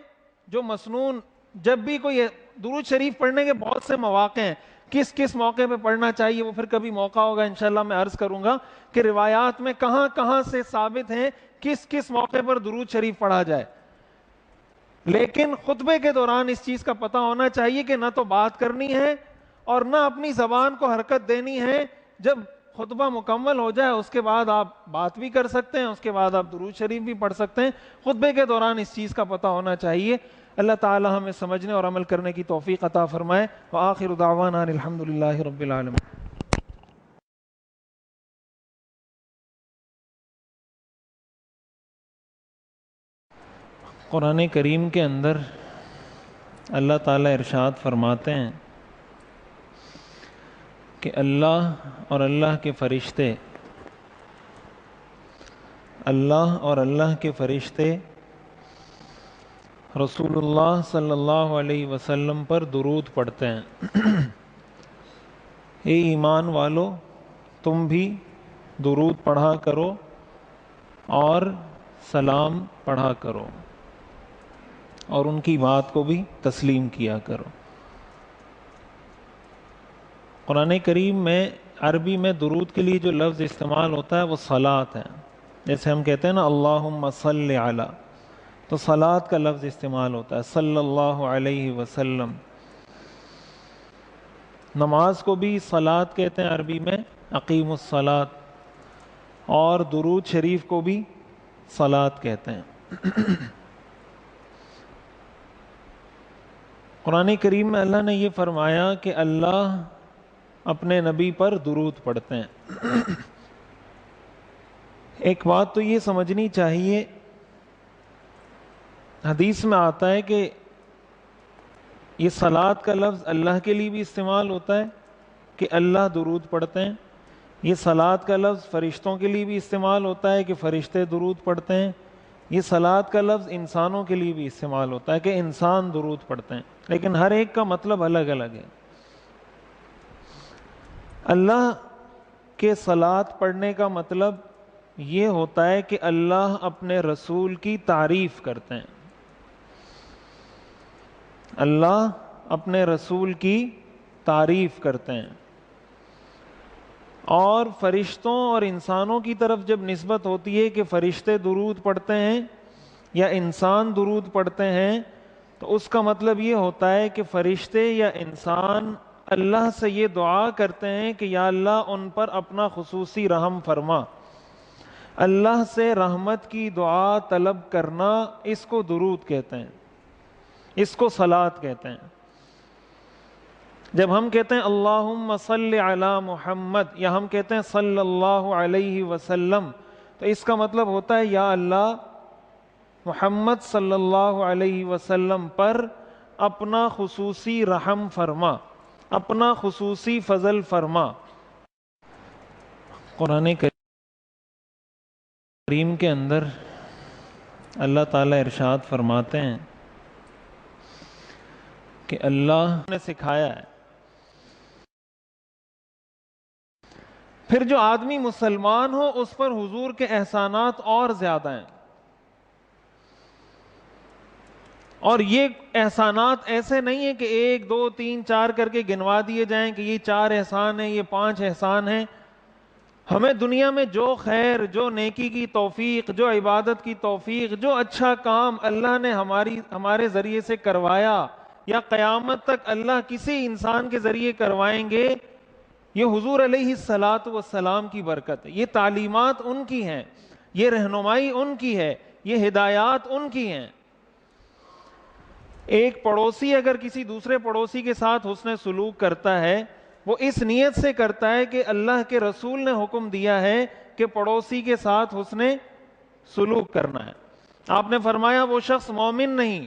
جو مسنون، جب بھی کوئی درود شریف پڑھنے کے بہت سے مواقع ہیں، کس کس موقع پہ پڑھنا چاہیے وہ پھر کبھی موقع ہوگا انشاءاللہ میں عرض کروں گا کہ روایات میں کہاں کہاں سے ثابت ہیں کس کس موقع پر درود شریف پڑھا جائے۔ لیکن خطبے کے دوران اس چیز کا پتہ ہونا چاہیے کہ نہ تو بات کرنی ہے اور نہ اپنی زبان کو حرکت دینی ہے۔ جب خطبہ مکمل ہو جائے اس کے بعد آپ بات بھی کر سکتے ہیں، اس کے بعد آپ درود شریف بھی پڑھ سکتے ہیں۔ خطبے کے دوران اس چیز کا پتہ ہونا چاہیے۔ اللہ تعالی ہمیں سمجھنے اور عمل کرنے کی توفیق عطا فرمائے۔ وآخر دعوانا ان الحمدللہ رب العالمین۔ قرآن کریم کے اندر اللہ تعالیٰ ارشاد فرماتے ہیں کہ اللہ اور اللہ کے فرشتے، اللہ اور اللہ کے فرشتے رسول اللہ صلی اللہ علیہ وسلم پر درود پڑھتے ہیں۔ اے ایمان والو، تم بھی درود پڑھا کرو اور سلام پڑھا کرو اور ان کی بات کو بھی تسلیم کیا کرو۔ قرآن کریم میں عربی میں درود کے لیے جو لفظ استعمال ہوتا ہے وہ صلاۃ ہے۔ جیسے ہم کہتے ہیں نا اللہم صلی علی، تو صلاۃ کا لفظ استعمال ہوتا ہے، صلی اللہ علیہ وسلم۔ نماز کو بھی صلاۃ کہتے ہیں عربی میں، اقیم الصلاۃ، اور درود شریف کو بھی صلاۃ کہتے ہیں۔ قرآن کریم میں اللہ نے یہ فرمایا کہ اللہ اپنے نبی پر درود پڑھتے ہیں۔ ایک بات تو یہ سمجھنی چاہیے، حدیث میں آتا ہے کہ یہ صلاۃ کا لفظ اللہ کے لیے بھی استعمال ہوتا ہے کہ اللہ درود پڑھتے ہیں، یہ صلاۃ کا لفظ فرشتوں کے لیے بھی استعمال ہوتا ہے کہ فرشتے درود پڑھتے ہیں، یہ صلاۃ کا لفظ انسانوں کے لیے بھی استعمال ہوتا ہے کہ انسان درود پڑھتے ہیں، لیکن ہر ایک کا مطلب الگ الگ ہے۔ اللہ کے صلاۃ پڑھنے کا مطلب یہ ہوتا ہے کہ اللہ اپنے رسول کی تعریف کرتے ہیں، اللہ اپنے رسول کی تعریف کرتے ہیں، اور فرشتوں اور انسانوں کی طرف جب نسبت ہوتی ہے کہ فرشتے درود پڑھتے ہیں یا انسان درود پڑھتے ہیں، تو اس کا مطلب یہ ہوتا ہے کہ فرشتے یا انسان اللہ سے یہ دعا کرتے ہیں کہ یا اللہ ان پر اپنا خصوصی رحم فرما۔ اللہ سے رحمت کی دعا طلب کرنا، اس کو درود کہتے ہیں، اس کو صلاۃ کہتے ہیں۔ جب ہم کہتے ہیں اللہم صلی علی محمد یا ہم کہتے ہیں صلی اللہ علیہ وسلم، تو اس کا مطلب ہوتا ہے یا اللہ محمد صلی اللہ علیہ وسلم پر اپنا خصوصی رحم فرما، اپنا خصوصی فضل فرما۔ قرآن کریم کے اندر اللہ تعالیٰ ارشاد فرماتے ہیں کہ اللہ نے سکھایا ہے۔ پھر جو آدمی مسلمان ہو اس پر حضور کے احسانات اور زیادہ ہیں، اور یہ احسانات ایسے نہیں ہیں کہ 1 2 3 4 کر کے گنوا دیے جائیں کہ یہ 4 احسان ہیں، یہ 5 احسان ہیں۔ ہمیں دنیا میں جو خیر، جو نیکی کی توفیق، جو عبادت کی توفیق، جو اچھا کام اللہ نے ہمارے ذریعے سے کروایا یا قیامت تک اللہ کسی انسان کے ذریعے کروائیں گے، یہ حضور علیہ الصلاۃ والسلام کی برکت ہے۔ یہ تعلیمات ان کی ہیں، یہ رہنمائی ان کی ہے، یہ ہدایات ان کی ہیں۔ ایک پڑوسی اگر کسی دوسرے پڑوسی کے ساتھ حسن سلوک کرتا ہے، وہ اس نیت سے کرتا ہے کہ اللہ کے رسول نے حکم دیا ہے کہ پڑوسی کے ساتھ حسن سلوک کرنا ہے۔ آپ نے فرمایا وہ شخص مومن نہیں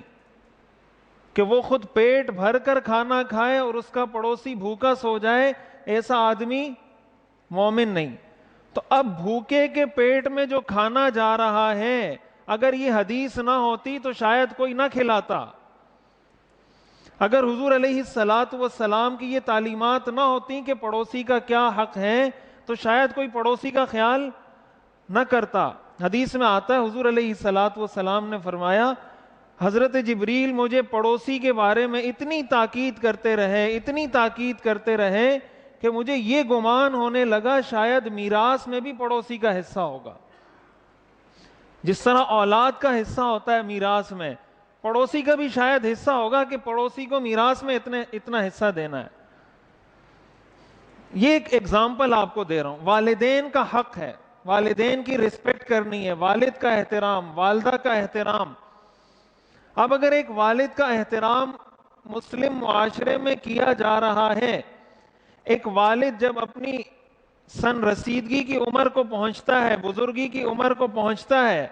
کہ وہ خود پیٹ بھر کر کھانا کھائے اور اس کا پڑوسی بھوکا سو جائے، ایسا آدمی مومن نہیں۔ تو اب بھوکے کے پیٹ میں جو کھانا جا رہا ہے، اگر یہ حدیث نہ ہوتی تو شاید کوئی نہ کھلاتا۔ اگر حضور علیہ الصلاۃ والسلام کی یہ تعلیمات نہ ہوتی کہ پڑوسی کا کیا حق ہے، تو شاید کوئی پڑوسی کا خیال نہ کرتا۔ حدیث میں آتا ہے حضور علیہ الصلاۃ والسلام نے فرمایا، حضرت جبریل مجھے پڑوسی کے بارے میں اتنی تاکید کرتے رہے کہ مجھے یہ گمان ہونے لگا شاید میراث میں بھی پڑوسی کا حصہ ہوگا۔ جس طرح اولاد کا حصہ ہوتا ہے میراث میں، پڑوسی کا بھی شاید حصہ ہوگا کہ پڑوسی کو میراث میں اتنا حصہ دینا ہے۔ یہ ایک ایگزامپل آپ کو دے رہا ہوں۔ والدین کا حق ہے، والدین کی رسپیکٹ کرنی ہے، والد کا احترام، والدہ کا احترام۔ اب اگر ایک والد کا احترام مسلم معاشرے میں کیا جا رہا ہے، ایک والد جب اپنی سن رسیدگی کی عمر کو پہنچتا ہے، بزرگی کی عمر کو پہنچتا ہے،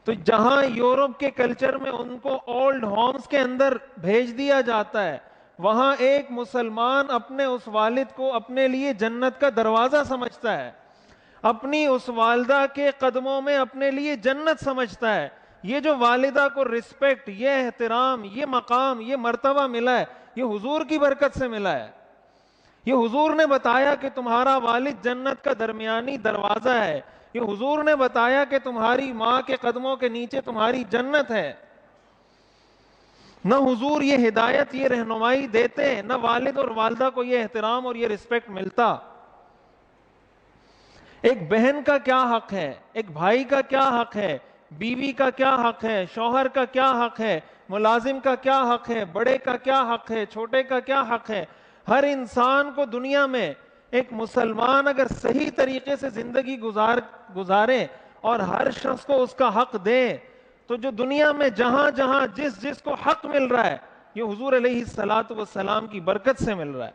تو جہاں یورپ کے کلچر میں ان کو اولڈ ہومز کے اندر بھیج دیا جاتا ہے، وہاں ایک مسلمان اپنے اس والد کو اپنے لیے جنت کا دروازہ سمجھتا ہے، اپنی اس والدہ کے قدموں میں اپنے لیے جنت سمجھتا ہے۔ یہ جو والدہ کو رسپیکٹ، یہ احترام، یہ مقام، یہ مرتبہ ملا ہے، یہ حضور کی برکت سے ملا ہے۔ یہ حضور نے بتایا کہ تمہارا والد جنت کا درمیانی دروازہ ہے۔ یہ حضور نے بتایا کہ تمہاری ماں کے قدموں کے نیچے تمہاری جنت ہے۔ نہ حضور یہ ہدایت، یہ رہنمائی دیتے، نہ والد اور والدہ کو یہ احترام اور یہ رسپیکٹ ملتا۔ ایک بہن کا کیا حق ہے، ایک بھائی کا کیا حق ہے، بیوی کا کیا حق ہے، شوہر کا کیا حق ہے، ملازم کا کیا حق ہے، بڑے کا کیا حق ہے، چھوٹے کا کیا حق ہے۔ ہر انسان کو دنیا میں ایک مسلمان اگر صحیح طریقے سے زندگی گزارے اور ہر شخص کو اس کا حق دے، تو جو دنیا میں جہاں جہاں جس کو حق مل رہا ہے، یہ حضور علیہ الصلاۃ والسلام کی برکت سے مل رہا ہے،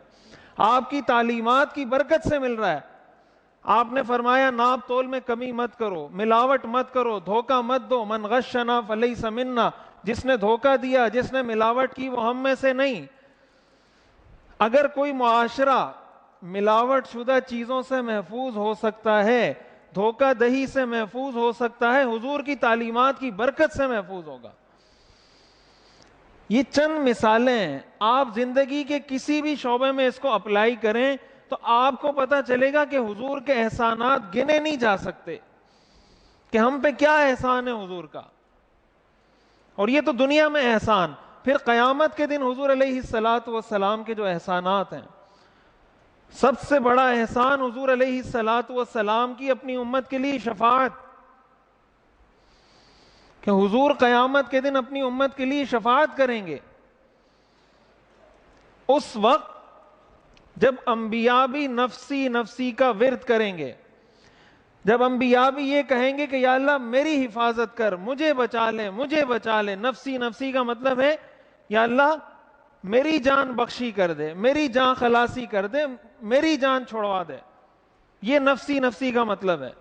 آپ کی تعلیمات کی برکت سے مل رہا ہے۔ آپ نے فرمایا ناپ تول میں کمی مت کرو، ملاوٹ مت کرو، دھوکہ مت دو، من غشنا فلیس منا، جس نے دھوکہ دیا، جس نے ملاوٹ کی، وہ ہم میں سے نہیں۔ اگر کوئی معاشرہ ملاوٹ شدہ چیزوں سے محفوظ ہو سکتا ہے، دھوکہ دہی سے محفوظ ہو سکتا ہے، حضور کی تعلیمات کی برکت سے محفوظ ہوگا۔ یہ چند مثالیں ہیں، آپ زندگی کے کسی بھی شعبے میں اس کو اپلائی کریں تو آپ کو پتہ چلے گا کہ حضور کے احسانات گنے نہیں جا سکتے، کہ ہم پہ کیا احسان ہے حضور کا۔ اور یہ تو دنیا میں احسان، پھر قیامت کے دن حضور علیہ الصلاۃ والسلام کے جو احسانات ہیں، سب سے بڑا احسان حضور علیہ الصلاۃ والسلام کی اپنی امت کے لیے شفاعت، کہ حضور قیامت کے دن اپنی امت کے لیے شفاعت کریں گے۔ اس وقت جب انبیاء بھی نفسی نفسی کا ورد کریں گے، جب انبیاء بھی یہ کہیں گے کہ یا اللہ میری حفاظت کر، مجھے بچا لے، مجھے بچا لے۔ نفسی نفسی کا مطلب ہے یا اللہ میری جان بخشی کر دے، میری جان خلاصی کر دے، میری جان چھڑوا دے، یہ نفسی نفسی کا مطلب ہے۔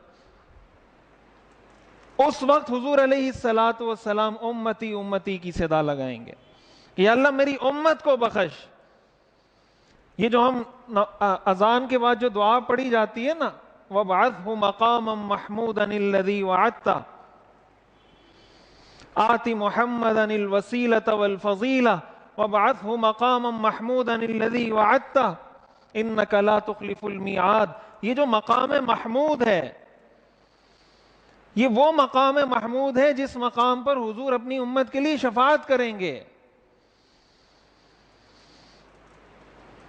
اس وقت حضور علیہ الصلاۃ والسلام امتی امتی کی صدا لگائیں گے کہ یا اللہ میری امت کو بخش۔ یہ جو ہم اذان کے بعد جو دعا پڑھی جاتی ہے نا، وَابْعَثْهُ مَقَامًا مَحْمُودًا الَّذِي وَعَدتَّهُ آتِ مُحَمَّدًا الْوَسِيلَةَ وَالْفَضِيلَةَ وابعثه مقاما محمودا الذي وعدته انك لا تخلف الميعاد. یہ جو مقام محمود ہے، یہ وہ مقام محمود ہے جس مقام پر حضور اپنی امت کے لیے شفاعت کریں گے.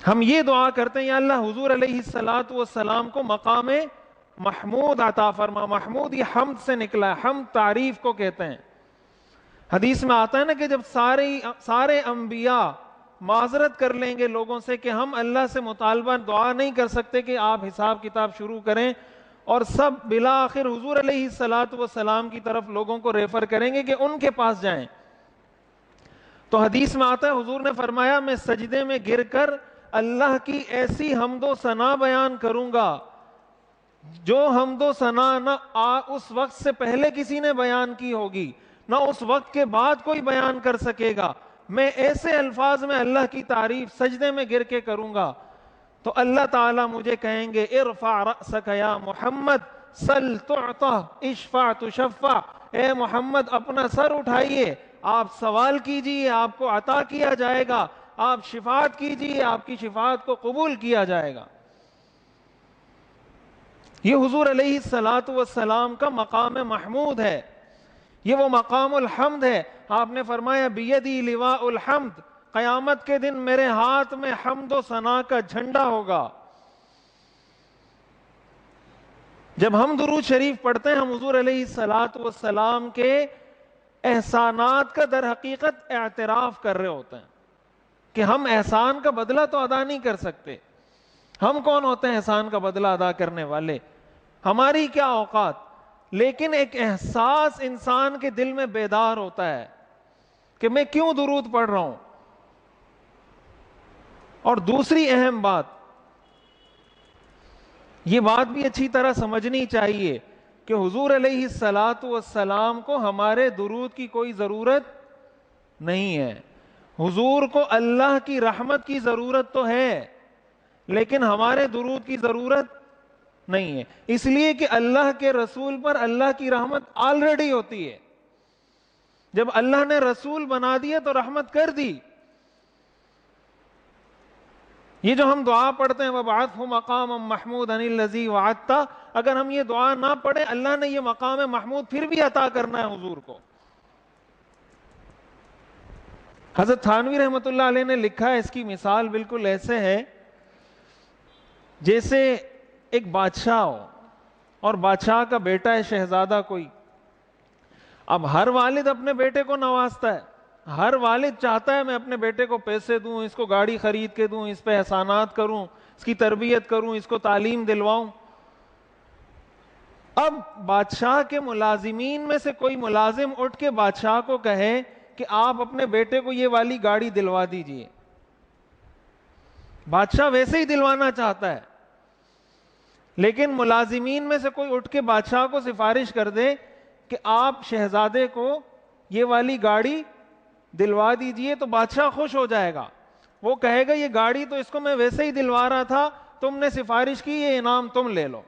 ہم یہ دعا کرتے ہیں یا اللہ حضور علیہ الصلاۃ والسلام کو مقام محمود عطا فرما. محمود یہ حمد سے نکلا ہے، حمد تعریف کو کہتے ہیں. حدیث میں آتا ہے نا کہ جب سارے انبیاء معذرت کر لیں گے لوگوں سے کہ ہم اللہ سے مطالبہ دعا نہیں کر سکتے کہ آپ حساب کتاب شروع کریں، اور سب بالآخر حضور علیہ الصلاۃ والسلام کی طرف لوگوں کو ریفر کریں گے کہ ان کے پاس جائیں، تو حدیث میں آتا ہے حضور نے فرمایا میں سجدے میں گر کر اللہ کی ایسی حمد و ثنا بیان کروں گا جو حمد و ثنا نہ اس وقت سے پہلے کسی نے بیان کی ہوگی نہ اس وقت کے بعد کوئی بیان کر سکے گا. میں ایسے الفاظ میں اللہ کی تعریف سجدے میں گر کے کروں گا تو اللہ تعالیٰ مجھے کہیں گے ارفع رأسک یا محمد سل تعطى اشفع تشفع. اے محمد اپنا سر اٹھائیے، آپ سوال کیجئے آپ کو عطا کیا جائے گا، آپ شفاعت کیجئے آپ کی شفاعت کو قبول کیا جائے گا. یہ حضور علیہ الصلاۃ والسلام کا مقام محمود ہے، یہ وہ مقام الحمد ہے. آپ نے فرمایا بیدی لواء الحمد، قیامت کے دن میرے ہاتھ میں حمد و ثنا کا جھنڈا ہوگا. جب ہم درود شریف پڑھتے ہیں ہم حضور علیہ الصلاۃ والسلام کے احسانات کا در حقیقت اعتراف کر رہے ہوتے ہیں کہ ہم احسان کا بدلہ تو ادا نہیں کر سکتے. ہم کون ہوتے ہیں احسان کا بدلہ ادا کرنے والے؟ ہماری کیا اوقات؟ لیکن ایک احساس انسان کے دل میں بیدار ہوتا ہے کہ میں کیوں درود پڑھ رہا ہوں. اور دوسری اہم بات، یہ بات بھی اچھی طرح سمجھنی چاہیے کہ حضور علیہ الصلاۃ والسلام کو ہمارے درود کی کوئی ضرورت نہیں ہے. حضور کو اللہ کی رحمت کی ضرورت تو ہے لیکن ہمارے درود کی ضرورت نہیں ہے، اس لیے کہ اللہ کے رسول پر اللہ کی رحمت آلریڈی ہوتی ہے. جب اللہ نے رسول بنا دیا تو رحمت کر دی. یہ جو ہم دعا پڑھتے ہیں وَبَعَثْهُ مَقَامًا مَحْمُودًا الَّذِي وَعَدتَّ، اگر ہم یہ دعا نہ پڑھیں اللہ نے یہ مقام محمود پھر بھی عطا کرنا ہے حضور کو. حضرت تھانوی رحمۃ اللہ علیہ نے لکھا ہے، اس کی مثال بالکل ایسے ہے جیسے ایک بادشاہ ہو اور بادشاہ کا بیٹا ہے شہزادہ کوئی. اب ہر والد اپنے بیٹے کو نوازتا ہے، ہر والد چاہتا ہے میں اپنے بیٹے کو پیسے دوں، اس کو گاڑی خرید کے دوں، اس پہ احسانات کروں، اس کی تربیت کروں، اس کو تعلیم دلواؤں. اب بادشاہ کے ملازمین میں سے کوئی ملازم اٹھ کے بادشاہ کو کہے کہ آپ اپنے بیٹے کو یہ والی گاڑی دلوا دیجئے، بادشاہ ویسے ہی دلوانا چاہتا ہے. لیکن ملازمین میں سے کوئی اٹھ کے بادشاہ کو سفارش کر دے کہ آپ شہزادے کو یہ والی گاڑی دلوا دیجئے تو بادشاہ خوش ہو جائے گا. وہ کہے گا یہ گاڑی تو اس کو میں ویسے ہی دلوا رہا تھا، تم نے سفارش کی، یہ انعام تم لے لو.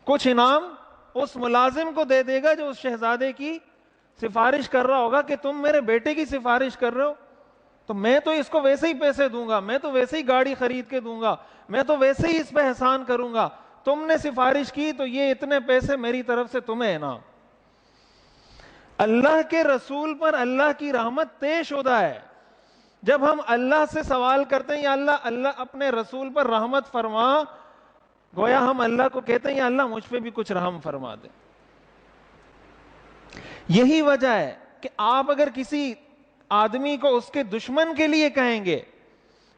کچھ انعام اس ملازم کو دے دے گا جو اس شہزادے کی سفارش کر رہا ہوگا کہ تم میرے بیٹے کی سفارش کر رہے ہو تو میں تو اس کو ویسے ہی پیسے دوں گا، میں تو ویسے ہی گاڑی خرید کے دوں گا، میں تو ویسے ہی اس پہ احسان کروں گا، تم نے سفارش کی تو یہ اتنے پیسے میری طرف سے تمہیں انعام. اللہ کے رسول پر اللہ کی رحمت طے شدہ ہے. جب ہم اللہ سے سوال کرتے ہیں یا اللہ اپنے رسول پر رحمت فرما، گویا ہم اللہ کو کہتے ہیں یا اللہ مجھ پہ بھی کچھ رحم فرما دے. یہی وجہ ہے کہ آپ اگر کسی آدمی کو اس کے دشمن کے لیے کہیں گے،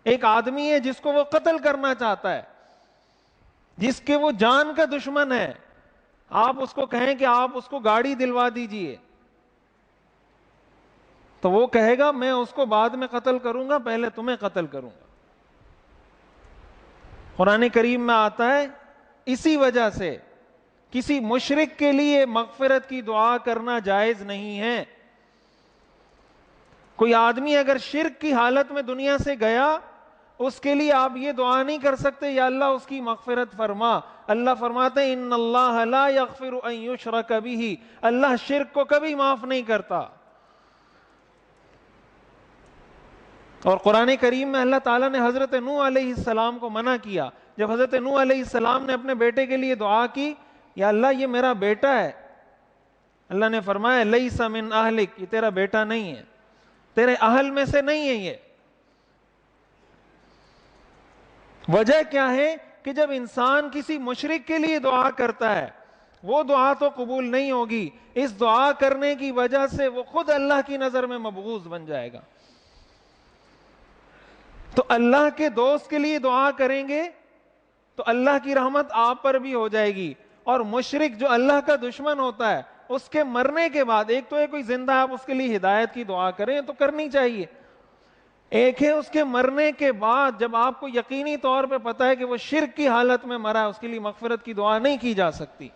ایک آدمی ہے جس کو وہ قتل کرنا چاہتا ہے، جس کے وہ جان کا دشمن ہے، آپ اس کو کہیں کہ آپ اس کو گاڑی دلوا دیجئے تو وہ کہے گا میں اس کو بعد میں قتل کروں گا، پہلے تمہیں قتل کروں گا. قرآن کریم میں آتا ہے اسی وجہ سے کسی مشرک کے لیے مغفرت کی دعا کرنا جائز نہیں ہے. کوئی آدمی اگر شرک کی حالت میں دنیا سے گیا اس کے لیے آپ یہ دعا نہیں کر سکتے یا اللہ اس کی مغفرت فرما. اللہ فرماتے ہیں ان اللہ لا یغفر ان یشرک بہ، اللہ شرک کو کبھی معاف نہیں کرتا. اور قرآن کریم میں اللہ تعالیٰ نے حضرت نوح علیہ السلام کو منع کیا. جب حضرت نوح علیہ السلام نے اپنے بیٹے کے لیے دعا کی, یا اللہ یہ میرا بیٹا ہے, اللہ نے فرمایا لیس من اہلک, یہ تیرا بیٹا نہیں ہے, تیرے اہل میں سے نہیں ہے یہ. وجہ کیا ہے کہ جب انسان کسی مشرک کے لیے دعا کرتا ہے وہ دعا تو قبول نہیں ہوگی, اس دعا کرنے کی وجہ سے وہ خود اللہ کی نظر میں مبغوض بن جائے گا. تو اللہ کے دوست کے لیے دعا کریں گے تو اللہ کی رحمت آپ پر بھی ہو جائے گی. اور مشرک جو اللہ کا دشمن ہوتا ہے اس کے مرنے کے بعد, ایک تو ہے کوئی زندہ آپ اس کے لیے ہدایت کی دعا کریں تو کرنی چاہیے, ایک ہے اس کے مرنے کے بعد جب آپ کو یقینی طور پہ پتا ہے کہ وہ شرک کی حالت میں مرا ہے, اس کے لیے مغفرت کی دعا نہیں کی جا سکتی.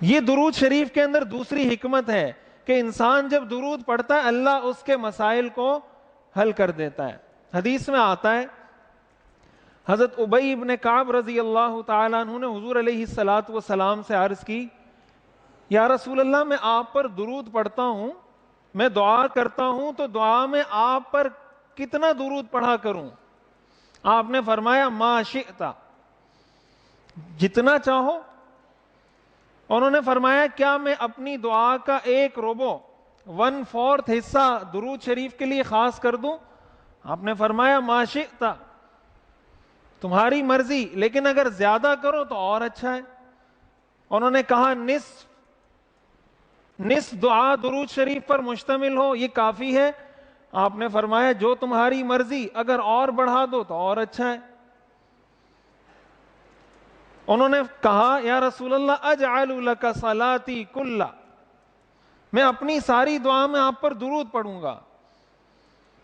یہ درود شریف کے اندر دوسری حکمت ہے کہ انسان جب درود پڑھتا ہے اللہ اس کے مسائل کو حل کر دیتا ہے. حدیث میں آتا ہے حضرت ابی ابن کعب رضی اللہ تعالیٰ عنہ نے حضور علیہ الصلاۃ والسلام سے عرض کی, یا رسول اللہ میں آپ پر درود پڑھتا ہوں, میں دعا کرتا ہوں تو دعا میں آپ پر کتنا درود پڑھا کروں؟ آپ نے فرمایا ما شئتا, جتنا چاہو. انہوں نے فرمایا کیا میں اپنی دعا کا 1/4 حصہ درود شریف کے لیے خاص کر دوں؟ آپ نے فرمایا ما شئتا, تمہاری مرضی, لیکن اگر زیادہ کرو تو اور اچھا ہے. انہوں نے کہا نصف دعا درود شریف پر مشتمل ہو, یہ کافی ہے؟ آپ نے فرمایا جو تمہاری مرضی, اگر اور بڑھا دو تو اور اچھا ہے. انہوں نے کہا یا رسول اللہ اجعل لک صلاتی کلہ, میں اپنی ساری دعا میں آپ پر درود پڑھوں گا.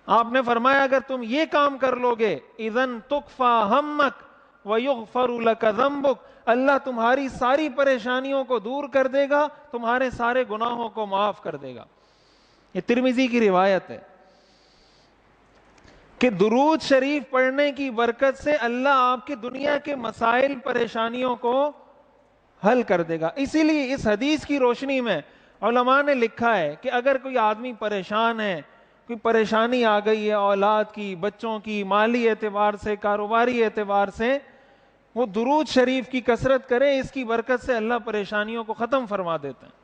آپ نے فرمایا اگر تم یہ کام کر لو گے اذن تکفی ہمک ویغفر لک ذنبک, اللہ تمہاری ساری پریشانیوں کو دور کر دے گا, تمہارے سارے گناہوں کو معاف کر دے گا. یہ ترمذی کی روایت ہے کہ درود شریف پڑھنے کی برکت سے اللہ آپ کی دنیا کے مسائل پریشانیوں کو حل کر دے گا. اسی لیے اس حدیث کی روشنی میں علماء نے لکھا ہے کہ اگر کوئی آدمی پریشان ہے, کوئی پریشانی آ گئی ہے اولاد کی, بچوں کی, مالی اعتبار سے, کاروباری اعتبار سے, وہ درود شریف کی کثرت کرے, اس کی برکت سے اللہ پریشانیوں کو ختم فرما دیتے ہیں.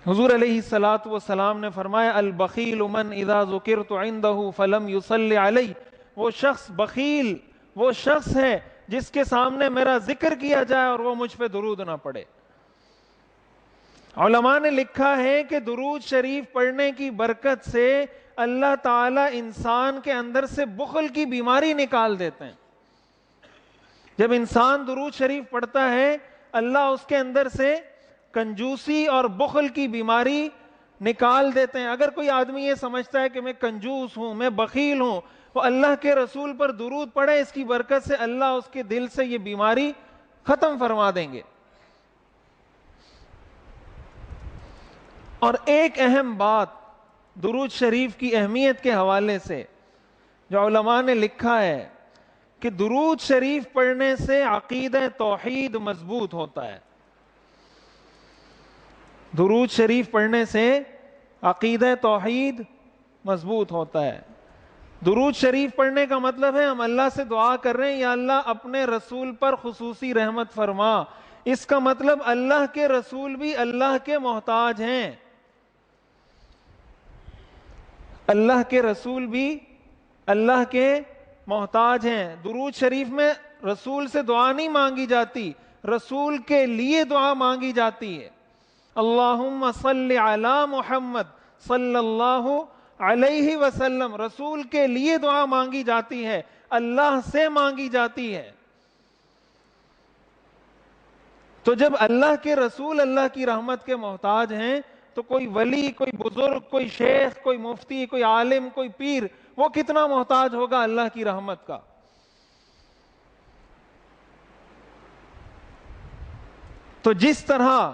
حضور علیہ الصلاۃ والسلام نے فرمایا البخیل من اذا ذکرت عنده فلم يصلی علی, وہ شخص بخیل وہ شخص ہے جس کے سامنے میرا ذکر کیا جائے اور وہ مجھ پہ درود نہ پڑھے. علماء نے لکھا ہے کہ درود شریف پڑھنے کی برکت سے اللہ تعالی انسان کے اندر سے بخل کی بیماری نکال دیتے ہیں. جب انسان درود شریف پڑھتا ہے اللہ اس کے اندر سے کنجوسی اور بخل کی بیماری نکال دیتے ہیں. اگر کوئی آدمی یہ سمجھتا ہے کہ میں کنجوس ہوں, میں بخیل ہوں, وہ اللہ کے رسول پر درود پڑھے, اس کی برکت سے اللہ اس کے دل سے یہ بیماری ختم فرما دیں گے. اور ایک اہم بات درود شریف کی اہمیت کے حوالے سے جو علماء نے لکھا ہے کہ درود شریف پڑھنے سے عقیدہ توحید مضبوط ہوتا ہے. درود شریف پڑھنے سے عقیدہ توحید مضبوط ہوتا ہے. درود شریف پڑھنے کا مطلب ہے ہم اللہ سے دعا کر رہے ہیں یا اللہ اپنے رسول پر خصوصی رحمت فرما. اس کا مطلب اللہ کے رسول بھی اللہ کے محتاج ہیں, اللہ کے رسول بھی اللہ کے محتاج ہیں. درود شریف میں رسول سے دعا نہیں مانگی جاتی, رسول کے لیے دعا مانگی جاتی ہے. اللہم صلی علی محمد صلی اللہ علیہ وسلم, رسول کے لیے دعا مانگی جاتی ہے, اللہ سے مانگی جاتی ہے. تو جب اللہ کے رسول اللہ کی رحمت کے محتاج ہیں تو کوئی ولی, کوئی بزرگ, کوئی شیخ, کوئی مفتی, کوئی عالم, کوئی پیر, وہ کتنا محتاج ہوگا اللہ کی رحمت کا. تو جس طرح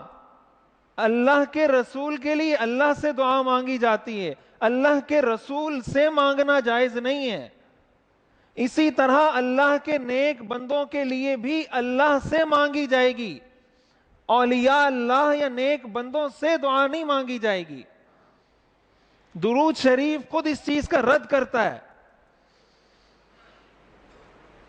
اللہ کے رسول کے لیے اللہ سے دعا مانگی جاتی ہے, اللہ کے رسول سے مانگنا جائز نہیں ہے, اسی طرح اللہ کے نیک بندوں کے لیے بھی اللہ سے مانگی جائے گی. اولیاء اللہ یا نیک بندوں سے دعا نہیں مانگی جائے گی. درود شریف خود اس چیز کا رد کرتا ہے.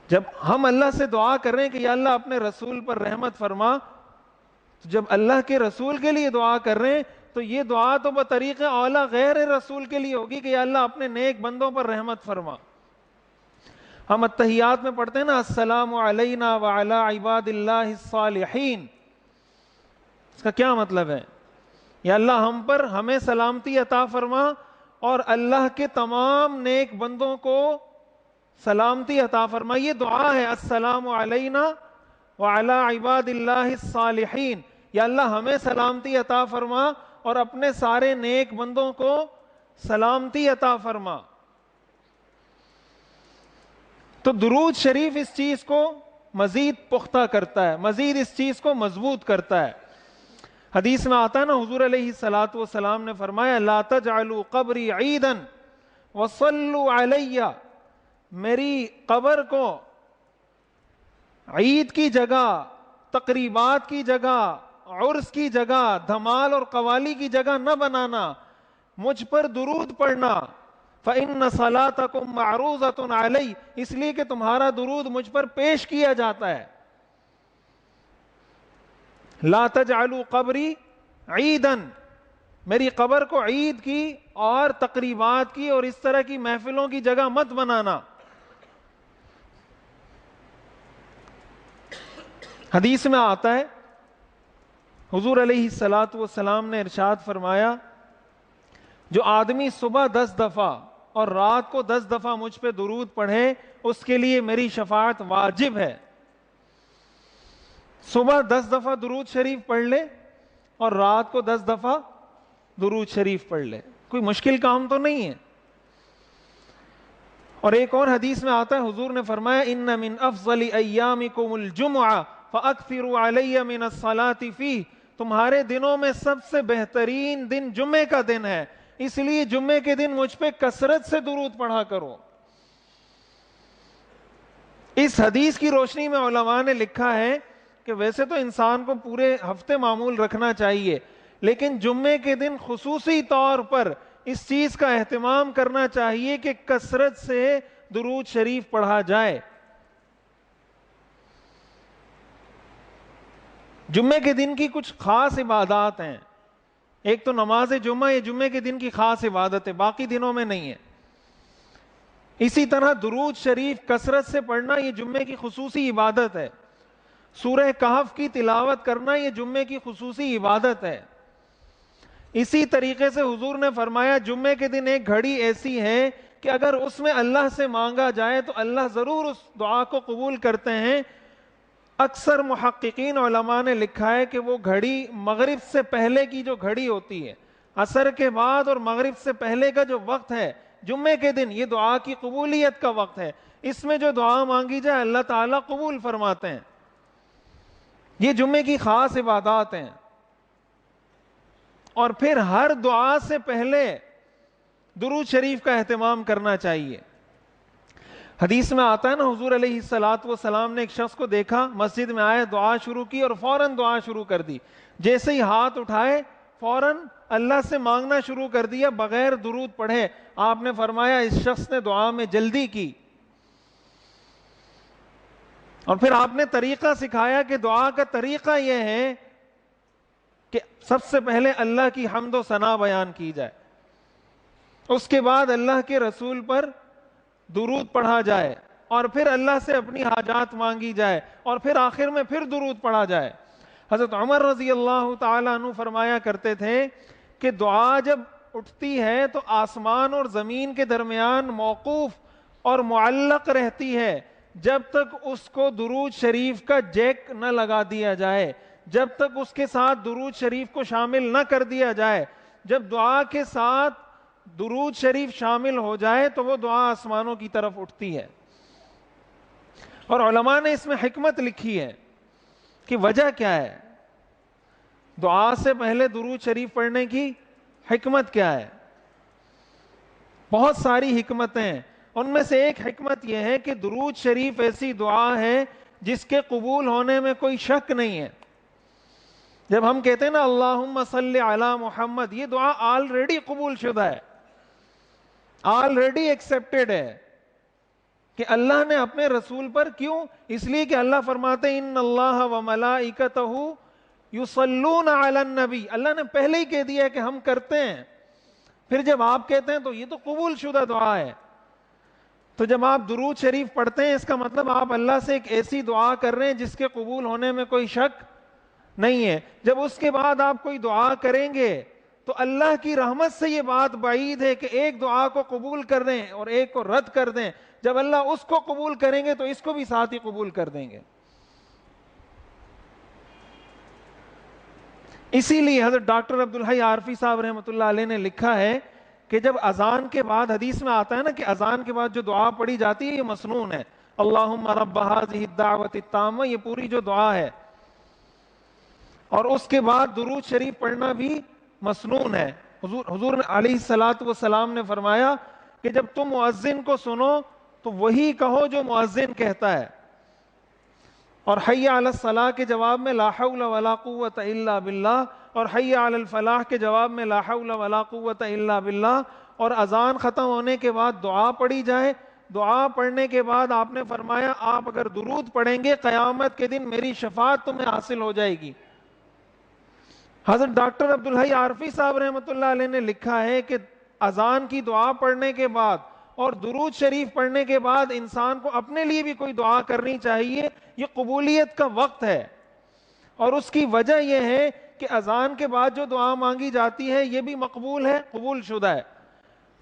جب ہم اللہ سے دعا کر رہے ہیں کہ یا اللہ اپنے رسول پر رحمت فرما، تو جب اللہ کے رسول کے لیے دعا کر رہے ہیں تو یہ دعا تو بطریق اولا غیر رسول کے لیے ہوگی کہ یا اللہ اپنے نیک بندوں پر رحمت فرما. ہم التحیات میں پڑھتے ہیں نا السلام علینا وعلی عباد اللہ الصالحین. اس کا کیا مطلب ہے؟ یا اللہ ہم پر ہمیں سلامتی عطا فرما اور اللہ کے تمام نیک بندوں کو سلامتی عطا فرما. یہ دعا ہے السلام علینا وعلی عباد اللہ الصالحین. یا اللہ ہمیں سلامتی عطا فرما اور اپنے سارے نیک بندوں کو سلامتی عطا فرما. تو درود شریف اس چیز کو مزید پختہ کرتا ہے، مزید اس چیز کو مضبوط کرتا ہے. حدیث میں آتا ہے نا، حضور علیہ الصلوۃ والسلام نے فرمایا لا تجعلوا قبری عیدا وصلوا علی، میری قبر کو عید کی جگہ، تقریبات کی جگہ، عرس کی جگہ، دھمال اور قوالی کی جگہ نہ بنانا، مجھ پر درود پڑھنا. فإن صلاتکم معروضۃ علی، اس لیے کہ تمہارا درود مجھ پر پیش کیا جاتا ہے. لا تجعلوا قبری عیدا، میری قبر کو عید کی اور تقریبات کی اور اس طرح کی محفلوں کی جگہ مت بنانا. حدیث میں آتا ہے حضور علیہ الصلوۃ والسلام نے ارشاد فرمایا جو آدمی صبح 10 دفعہ اور رات کو 10 دفعہ مجھ پہ درود پڑھے اس کے لیے میری شفاعت واجب ہے. صبح 10 دفعہ درود شریف پڑھ لے اور رات کو 10 دفعہ درود شریف پڑھ لے، کوئی مشکل کام تو نہیں ہے. اور ایک اور حدیث میں آتا ہے حضور نے فرمایا ان من افضل ایامکم الجمعہ فاکثروا علی من الصلاۃ فیہ، تمہارے دنوں میں سب سے بہترین دن جمعے کا دن ہے، اس لیے جمعے کے دن مجھ پہ کثرت سے درود پڑھا کرو. اس حدیث کی روشنی میں علماء نے لکھا ہے کہ ویسے تو انسان کو پورے ہفتے معمول رکھنا چاہیے، لیکن جمعے کے دن خصوصی طور پر اس چیز کا اہتمام کرنا چاہیے کہ کثرت سے درود شریف پڑھا جائے. جمعے کے دن کی کچھ خاص عبادات ہیں. ایک تو نماز جمعہ، یہ جمعے کے دن کی خاص عبادت ہے، باقی دنوں میں نہیں ہے. اسی طرح درود شریف کثرت سے پڑھنا یہ جمعے کی خصوصی عبادت ہے. سورہ کہف کی تلاوت کرنا یہ جمعے کی خصوصی عبادت ہے. اسی طریقے سے حضور نے فرمایا جمعے کے دن ایک گھڑی ایسی ہے کہ اگر اس میں اللہ سے مانگا جائے تو اللہ ضرور اس دعا کو قبول کرتے ہیں. اکثر محققین علماء نے لکھا ہے کہ وہ گھڑی مغرب سے پہلے کی جو گھڑی ہوتی ہے، عصر کے بعد اور مغرب سے پہلے کا جو وقت ہے جمعے کے دن، یہ دعا کی قبولیت کا وقت ہے. اس میں جو دعا مانگی جائے اللہ تعالیٰ قبول فرماتے ہیں. یہ جمعے کی خاص عبادات ہیں. اور پھر ہر دعا سے پہلے درود شریف کا اہتمام کرنا چاہیے. حدیث میں آتا ہے نا حضور علیہ الصلوۃ والسلام نے ایک شخص کو دیکھا مسجد میں آئے، دعا شروع کی اور فوراً دعا شروع کر دی. جیسے ہی ہاتھ اٹھائے فوراً اللہ سے مانگنا شروع کر دیا بغیر درود پڑھے. آپ نے فرمایا اس شخص نے دعا میں جلدی کی. اور پھر آپ نے طریقہ سکھایا کہ دعا کا طریقہ یہ ہے کہ سب سے پہلے اللہ کی حمد و ثنا بیان کی جائے، اس کے بعد اللہ کے رسول پر درود پڑھا جائے اور پھر اللہ سے اپنی حاجات مانگی جائے اور پھر آخر میں پھر درود پڑھا جائے. حضرت عمر رضی اللہ تعالیٰ عنہ فرمایا کرتے تھے کہ دعا جب اٹھتی ہے تو آسمان اور زمین کے درمیان موقوف اور معلق رہتی ہے جب تک اس کو درود شریف کا جیک نہ لگا دیا جائے، جب تک اس کے ساتھ درود شریف کو شامل نہ کر دیا جائے. جب دعا کے ساتھ درود شریف شامل ہو جائے تو وہ دعا آسمانوں کی طرف اٹھتی ہے. اور علماء نے اس میں حکمت لکھی ہے کہ وجہ کیا ہے، دعا سے پہلے درود شریف پڑھنے کی حکمت کیا ہے. بہت ساری حکمتیں ہیں، ان میں سے ایک حکمت یہ ہے کہ درود شریف ایسی دعا ہے جس کے قبول ہونے میں کوئی شک نہیں ہے. جب ہم کہتے ہیں نا اللہم صلی علی محمد، یہ دعا آلریڈی قبول شدہ ہے، آلریڈی ایکسپٹیڈ ہے کہ اللہ نے اپنے رسول پر، کیوں؟ اس لیے کہ اللہ فرماتے ہیں ان اللہ و ملائکتہ یصلون علی النبی، اللہ نے پہلے ہی کہہ دیا ہے کہ ہم کرتے ہیں، پھر جب آپ کہتے ہیں تو یہ تو قبول شدہ دعا ہے۔ تو جب آپ درود شریف پڑھتے ہیں، اس کا مطلب آپ اللہ سے ایک ایسی دعا کر رہے ہیں جس کے قبول ہونے میں کوئی شک نہیں ہے۔ جب اس کے بعد آپ کوئی دعا کریں گے تو اللہ کی رحمت سے یہ بات بعید ہے کہ ایک دعا کو قبول کر دیں اور ایک کو رد کر دیں۔ جب اللہ اس کو قبول کریں گے تو اس کو بھی ساتھ ہی قبول کر دیں گے۔ اسی لیے حضرت ڈاکٹر عبدالحی عارفی صاحب رحمۃ اللہ علیہ نے لکھا ہے کہ جب اذان کے بعد، حدیث میں آتا ہے نا کہ اذان کے بعد جو دعا پڑھی جاتی ہے یہ مسنون ہے، اللہم رب ھذہ الدعوۃ التامہ، یہ پوری جو دعا ہے، اور اس کے بعد درود شریف پڑھنا بھی مسنون ہے۔ حضور علیہ الصلوۃ والسلام نے فرمایا کہ جب تم مؤذن کو سنو تو وہی کہو جو مؤذن کہتا ہے، اور حی علی الصلاۃ کے جواب میں لا حول ولا قوۃ الا باللہ، اور حی علی الفلاح کے جواب میں لا حول ولا قوۃ الا باللہ، اور اذان ختم ہونے کے بعد دعا پڑھی جائے۔ دعا پڑھنے کے بعد آپ نے فرمایا آپ اگر درود پڑھیں گے قیامت کے دن میری شفاعت تمہیں حاصل ہو جائے گی۔ حضرت ڈاکٹر عبدالحی عارفی صاحب رحمۃ اللہ علیہ نے لکھا ہے کہ اذان کی دعا پڑھنے کے بعد اور درود شریف پڑھنے کے بعد انسان کو اپنے لیے بھی کوئی دعا کرنی چاہیے، یہ قبولیت کا وقت ہے، اور اس کی وجہ یہ ہے کہ اذان کے بعد جو دعا مانگی جاتی ہے یہ بھی مقبول ہے، قبول شدہ ہے،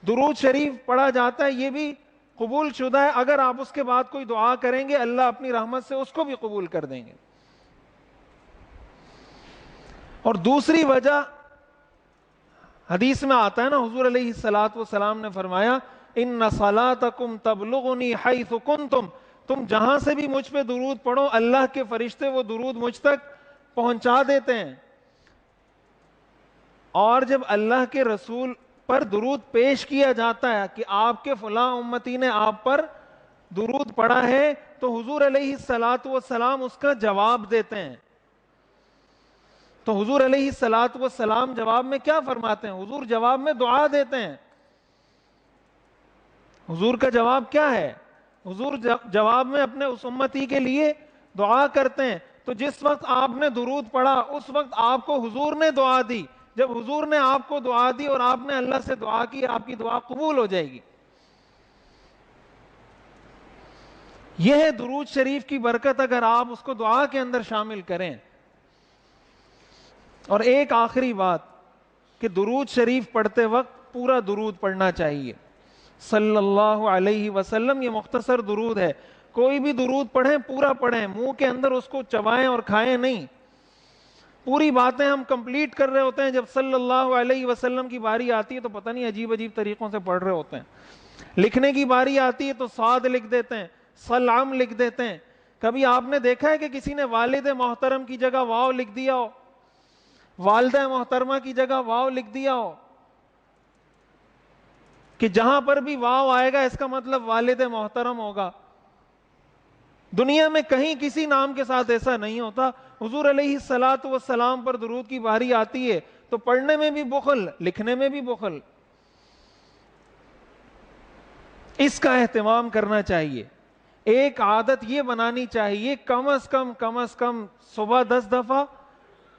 درود شریف پڑھا جاتا ہے یہ بھی قبول شدہ ہے، اگر آپ اس کے بعد کوئی دعا کریں گے اللہ اپنی رحمت سے اس کو بھی قبول کر دیں گے۔ اور دوسری وجہ حدیث میں آتا ہے نا، حضور علیہ الصلوۃ والسلام نے فرمایا ان صلاتکم تبلغنی حیث کنتم، تم جہاں سے بھی مجھ پہ درود پڑھو اللہ کے فرشتے وہ درود مجھ تک پہنچا دیتے ہیں۔ اور جب اللہ کے رسول پر درود پیش کیا جاتا ہے کہ آپ کے فلاں امتی نے آپ پر درود پڑھا ہے تو حضور علیہ الصلوۃ والسلام اس کا جواب دیتے ہیں۔ تو حضور علیہ الصلوۃ والسلام جواب میں کیا فرماتے ہیں؟ حضور جواب میں دعا دیتے ہیں۔ حضور کا جواب کیا ہے؟ حضور جواب میں اپنے اس امتی کے لیے دعا کرتے ہیں۔ تو جس وقت آپ نے درود پڑھا اس وقت آپ کو حضور نے دعا دی، جب حضور نے آپ کو دعا دی اور آپ نے اللہ سے دعا کی آپ کی دعا قبول ہو جائے گی۔ یہ ہے درود شریف کی برکت اگر آپ اس کو دعا کے اندر شامل کریں۔ اور ایک آخری بات کہ درود شریف پڑھتے وقت پورا درود پڑھنا چاہیے صلی اللہ علیہ وسلم۔ یہ مختصر درود ہے، کوئی بھی درود پڑھیں پورا پڑھیں، منہ کے اندر اس کو چبائیں اور کھائیں نہیں۔ پوری باتیں ہم کمپلیٹ کر رہے ہوتے ہیں، جب صلی اللہ علیہ وسلم کی باری آتی ہے تو پتہ نہیں عجیب عجیب طریقوں سے پڑھ رہے ہوتے ہیں۔ لکھنے کی باری آتی ہے تو صاد لکھ دیتے ہیں، سلام لکھ دیتے ہیں۔ کبھی آپ نے دیکھا ہے کہ کسی نے والد محترم کی جگہ واو لکھ دیا ہو، والدہ محترمہ کی جگہ واو لکھ دیا ہو، کہ جہاں پر بھی واو آئے گا اس کا مطلب والد محترم ہوگا؟ دنیا میں کہیں کسی نام کے ساتھ ایسا نہیں ہوتا۔ حضور علیہ الصلوۃ والسلام پر درود کی باری آتی ہے تو پڑھنے میں بھی بخل، لکھنے میں بھی بخل۔ اس کا اہتمام کرنا چاہیے۔ ایک عادت یہ بنانی چاہیے کم از کم صبح 10 دفعہ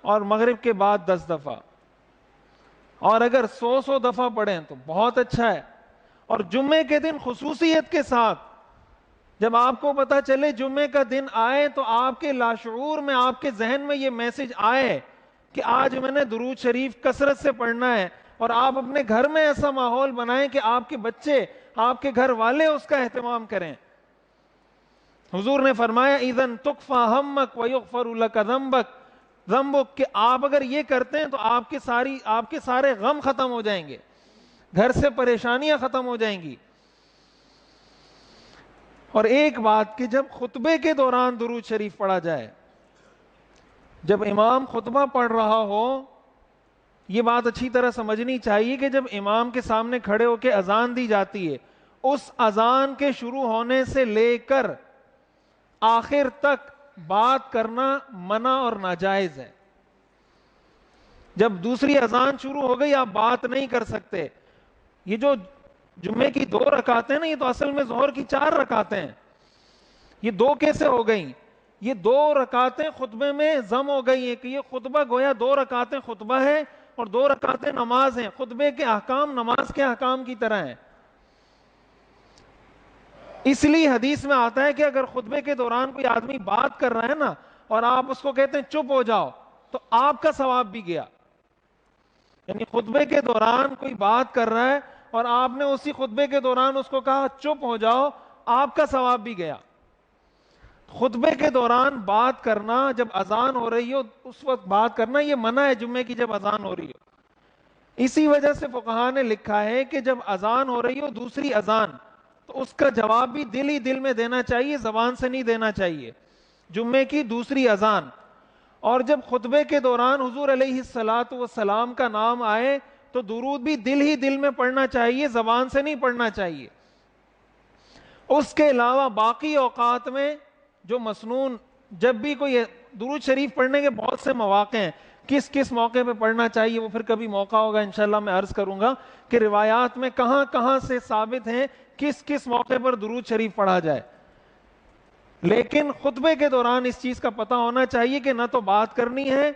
اور مغرب کے بعد 10 دفعہ، اور اگر 100 دفعہ پڑھیں تو بہت اچھا ہے۔ اور جمعے کے دن خصوصیت کے ساتھ، جب آپ کو پتہ چلے جمعے کا دن آئے تو آپ کے لاشعور میں، آپ کے ذہن میں یہ میسج آئے کہ آج میں نے درود شریف کثرت سے پڑھنا ہے، اور آپ اپنے گھر میں ایسا ماحول بنائیں کہ آپ کے بچے، آپ کے گھر والے اس کا اہتمام کریں۔ حضور نے فرمایا اذن تکفی ہمک ویغفر لک ذنبک، کہ آپ اگر یہ کرتے ہیں تو آپ کے سارے غم ختم ہو جائیں گے، گھر سے پریشانیاں ختم ہو جائیں گی۔ اور ایک بات کہ جب خطبے کے دوران درود شریف پڑھا جائے، جب امام خطبہ پڑھ رہا ہو، یہ بات اچھی طرح سمجھنی چاہیے کہ جب امام کے سامنے کھڑے ہو کے اذان دی جاتی ہے، اس اذان کے شروع ہونے سے لے کر آخر تک بات کرنا منع اور ناجائز ہے۔ جب دوسری اذان شروع ہو گئی آپ بات نہیں کر سکتے. یہ جو جمعے کی 2 رکعتیں ہیں نا، یہ تو اصل میں ظہر کی 4 رکعتیں ہیں. یہ 2 کیسے ہو گئیں؟ یہ 2 رکعتیں خطبے میں ضم ہو گئی ہیں کہ یہ خطبہ گویا 2 رکعتیں خطبہ ہے اور 2 رکعتیں نماز ہیں. خطبے کے احکام نماز کے احکام کی طرح ہیں. اس لیے حدیث میں آتا ہے کہ اگر خطبے کے دوران کوئی آدمی بات کر رہا ہے نا اور آپ اس کو کہتے ہیں چپ ہو جاؤ، تو آپ کا ثواب بھی گیا. یعنی خطبے کے دوران کوئی بات کر رہا ہے اور آپ نے اسی خطبے کے دوران اس کو کہا چپ ہو جاؤ، آپ کا ثواب بھی گیا. خطبے کے دوران بات کرنا، جب اذان ہو رہی ہو اس وقت بات کرنا، یہ منع ہے جمعے کی جب اذان ہو رہی ہو. اسی وجہ سے فقہا نے لکھا ہے کہ جب اذان ہو رہی ہو دوسری اذان، تو اس کا جواب بھی دل ہی دل میں دینا چاہیے، زبان سے نہیں دینا چاہیے. جمعے کی دوسری اذان. اور جب خطبے کے دوران حضور علیہ الصلاۃ والسلام کا نام آئے تو درود بھی دل ہی دل میں پڑھنا چاہیے، زبان سے نہیں پڑھنا چاہیے. اس کے علاوہ باقی اوقات میں جو مسنون، جب بھی کوئی درود شریف پڑھنے کے بہت سے مواقع ہیں، کس کس موقع پہ پڑھنا چاہیے وہ پھر کبھی موقع ہوگا انشاءاللہ میں عرض کروں گا کہ روایات میں کہاں کہاں سے ثابت ہیں کس کس موقع پر درود شریف پڑھا جائے. لیکن خطبے کے دوران اس چیز کا پتہ ہونا چاہیے کہ نہ تو بات کرنی ہے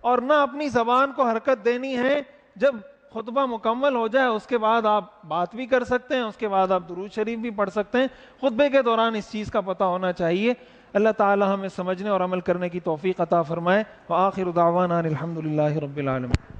اور نہ اپنی زبان کو حرکت دینی ہے. جب خطبہ مکمل ہو جائے اس کے بعد آپ بات بھی کر سکتے ہیں، اس کے بعد آپ درود شریف بھی پڑھ سکتے ہیں. خطبے کے دوران اس چیز کا پتہ ہونا چاہیے. اللہ تعالی ہمیں سمجھنے اور عمل کرنے کی توفیق عطا فرمائے. وآخر دعوانا الحمدللہ رب العالمین.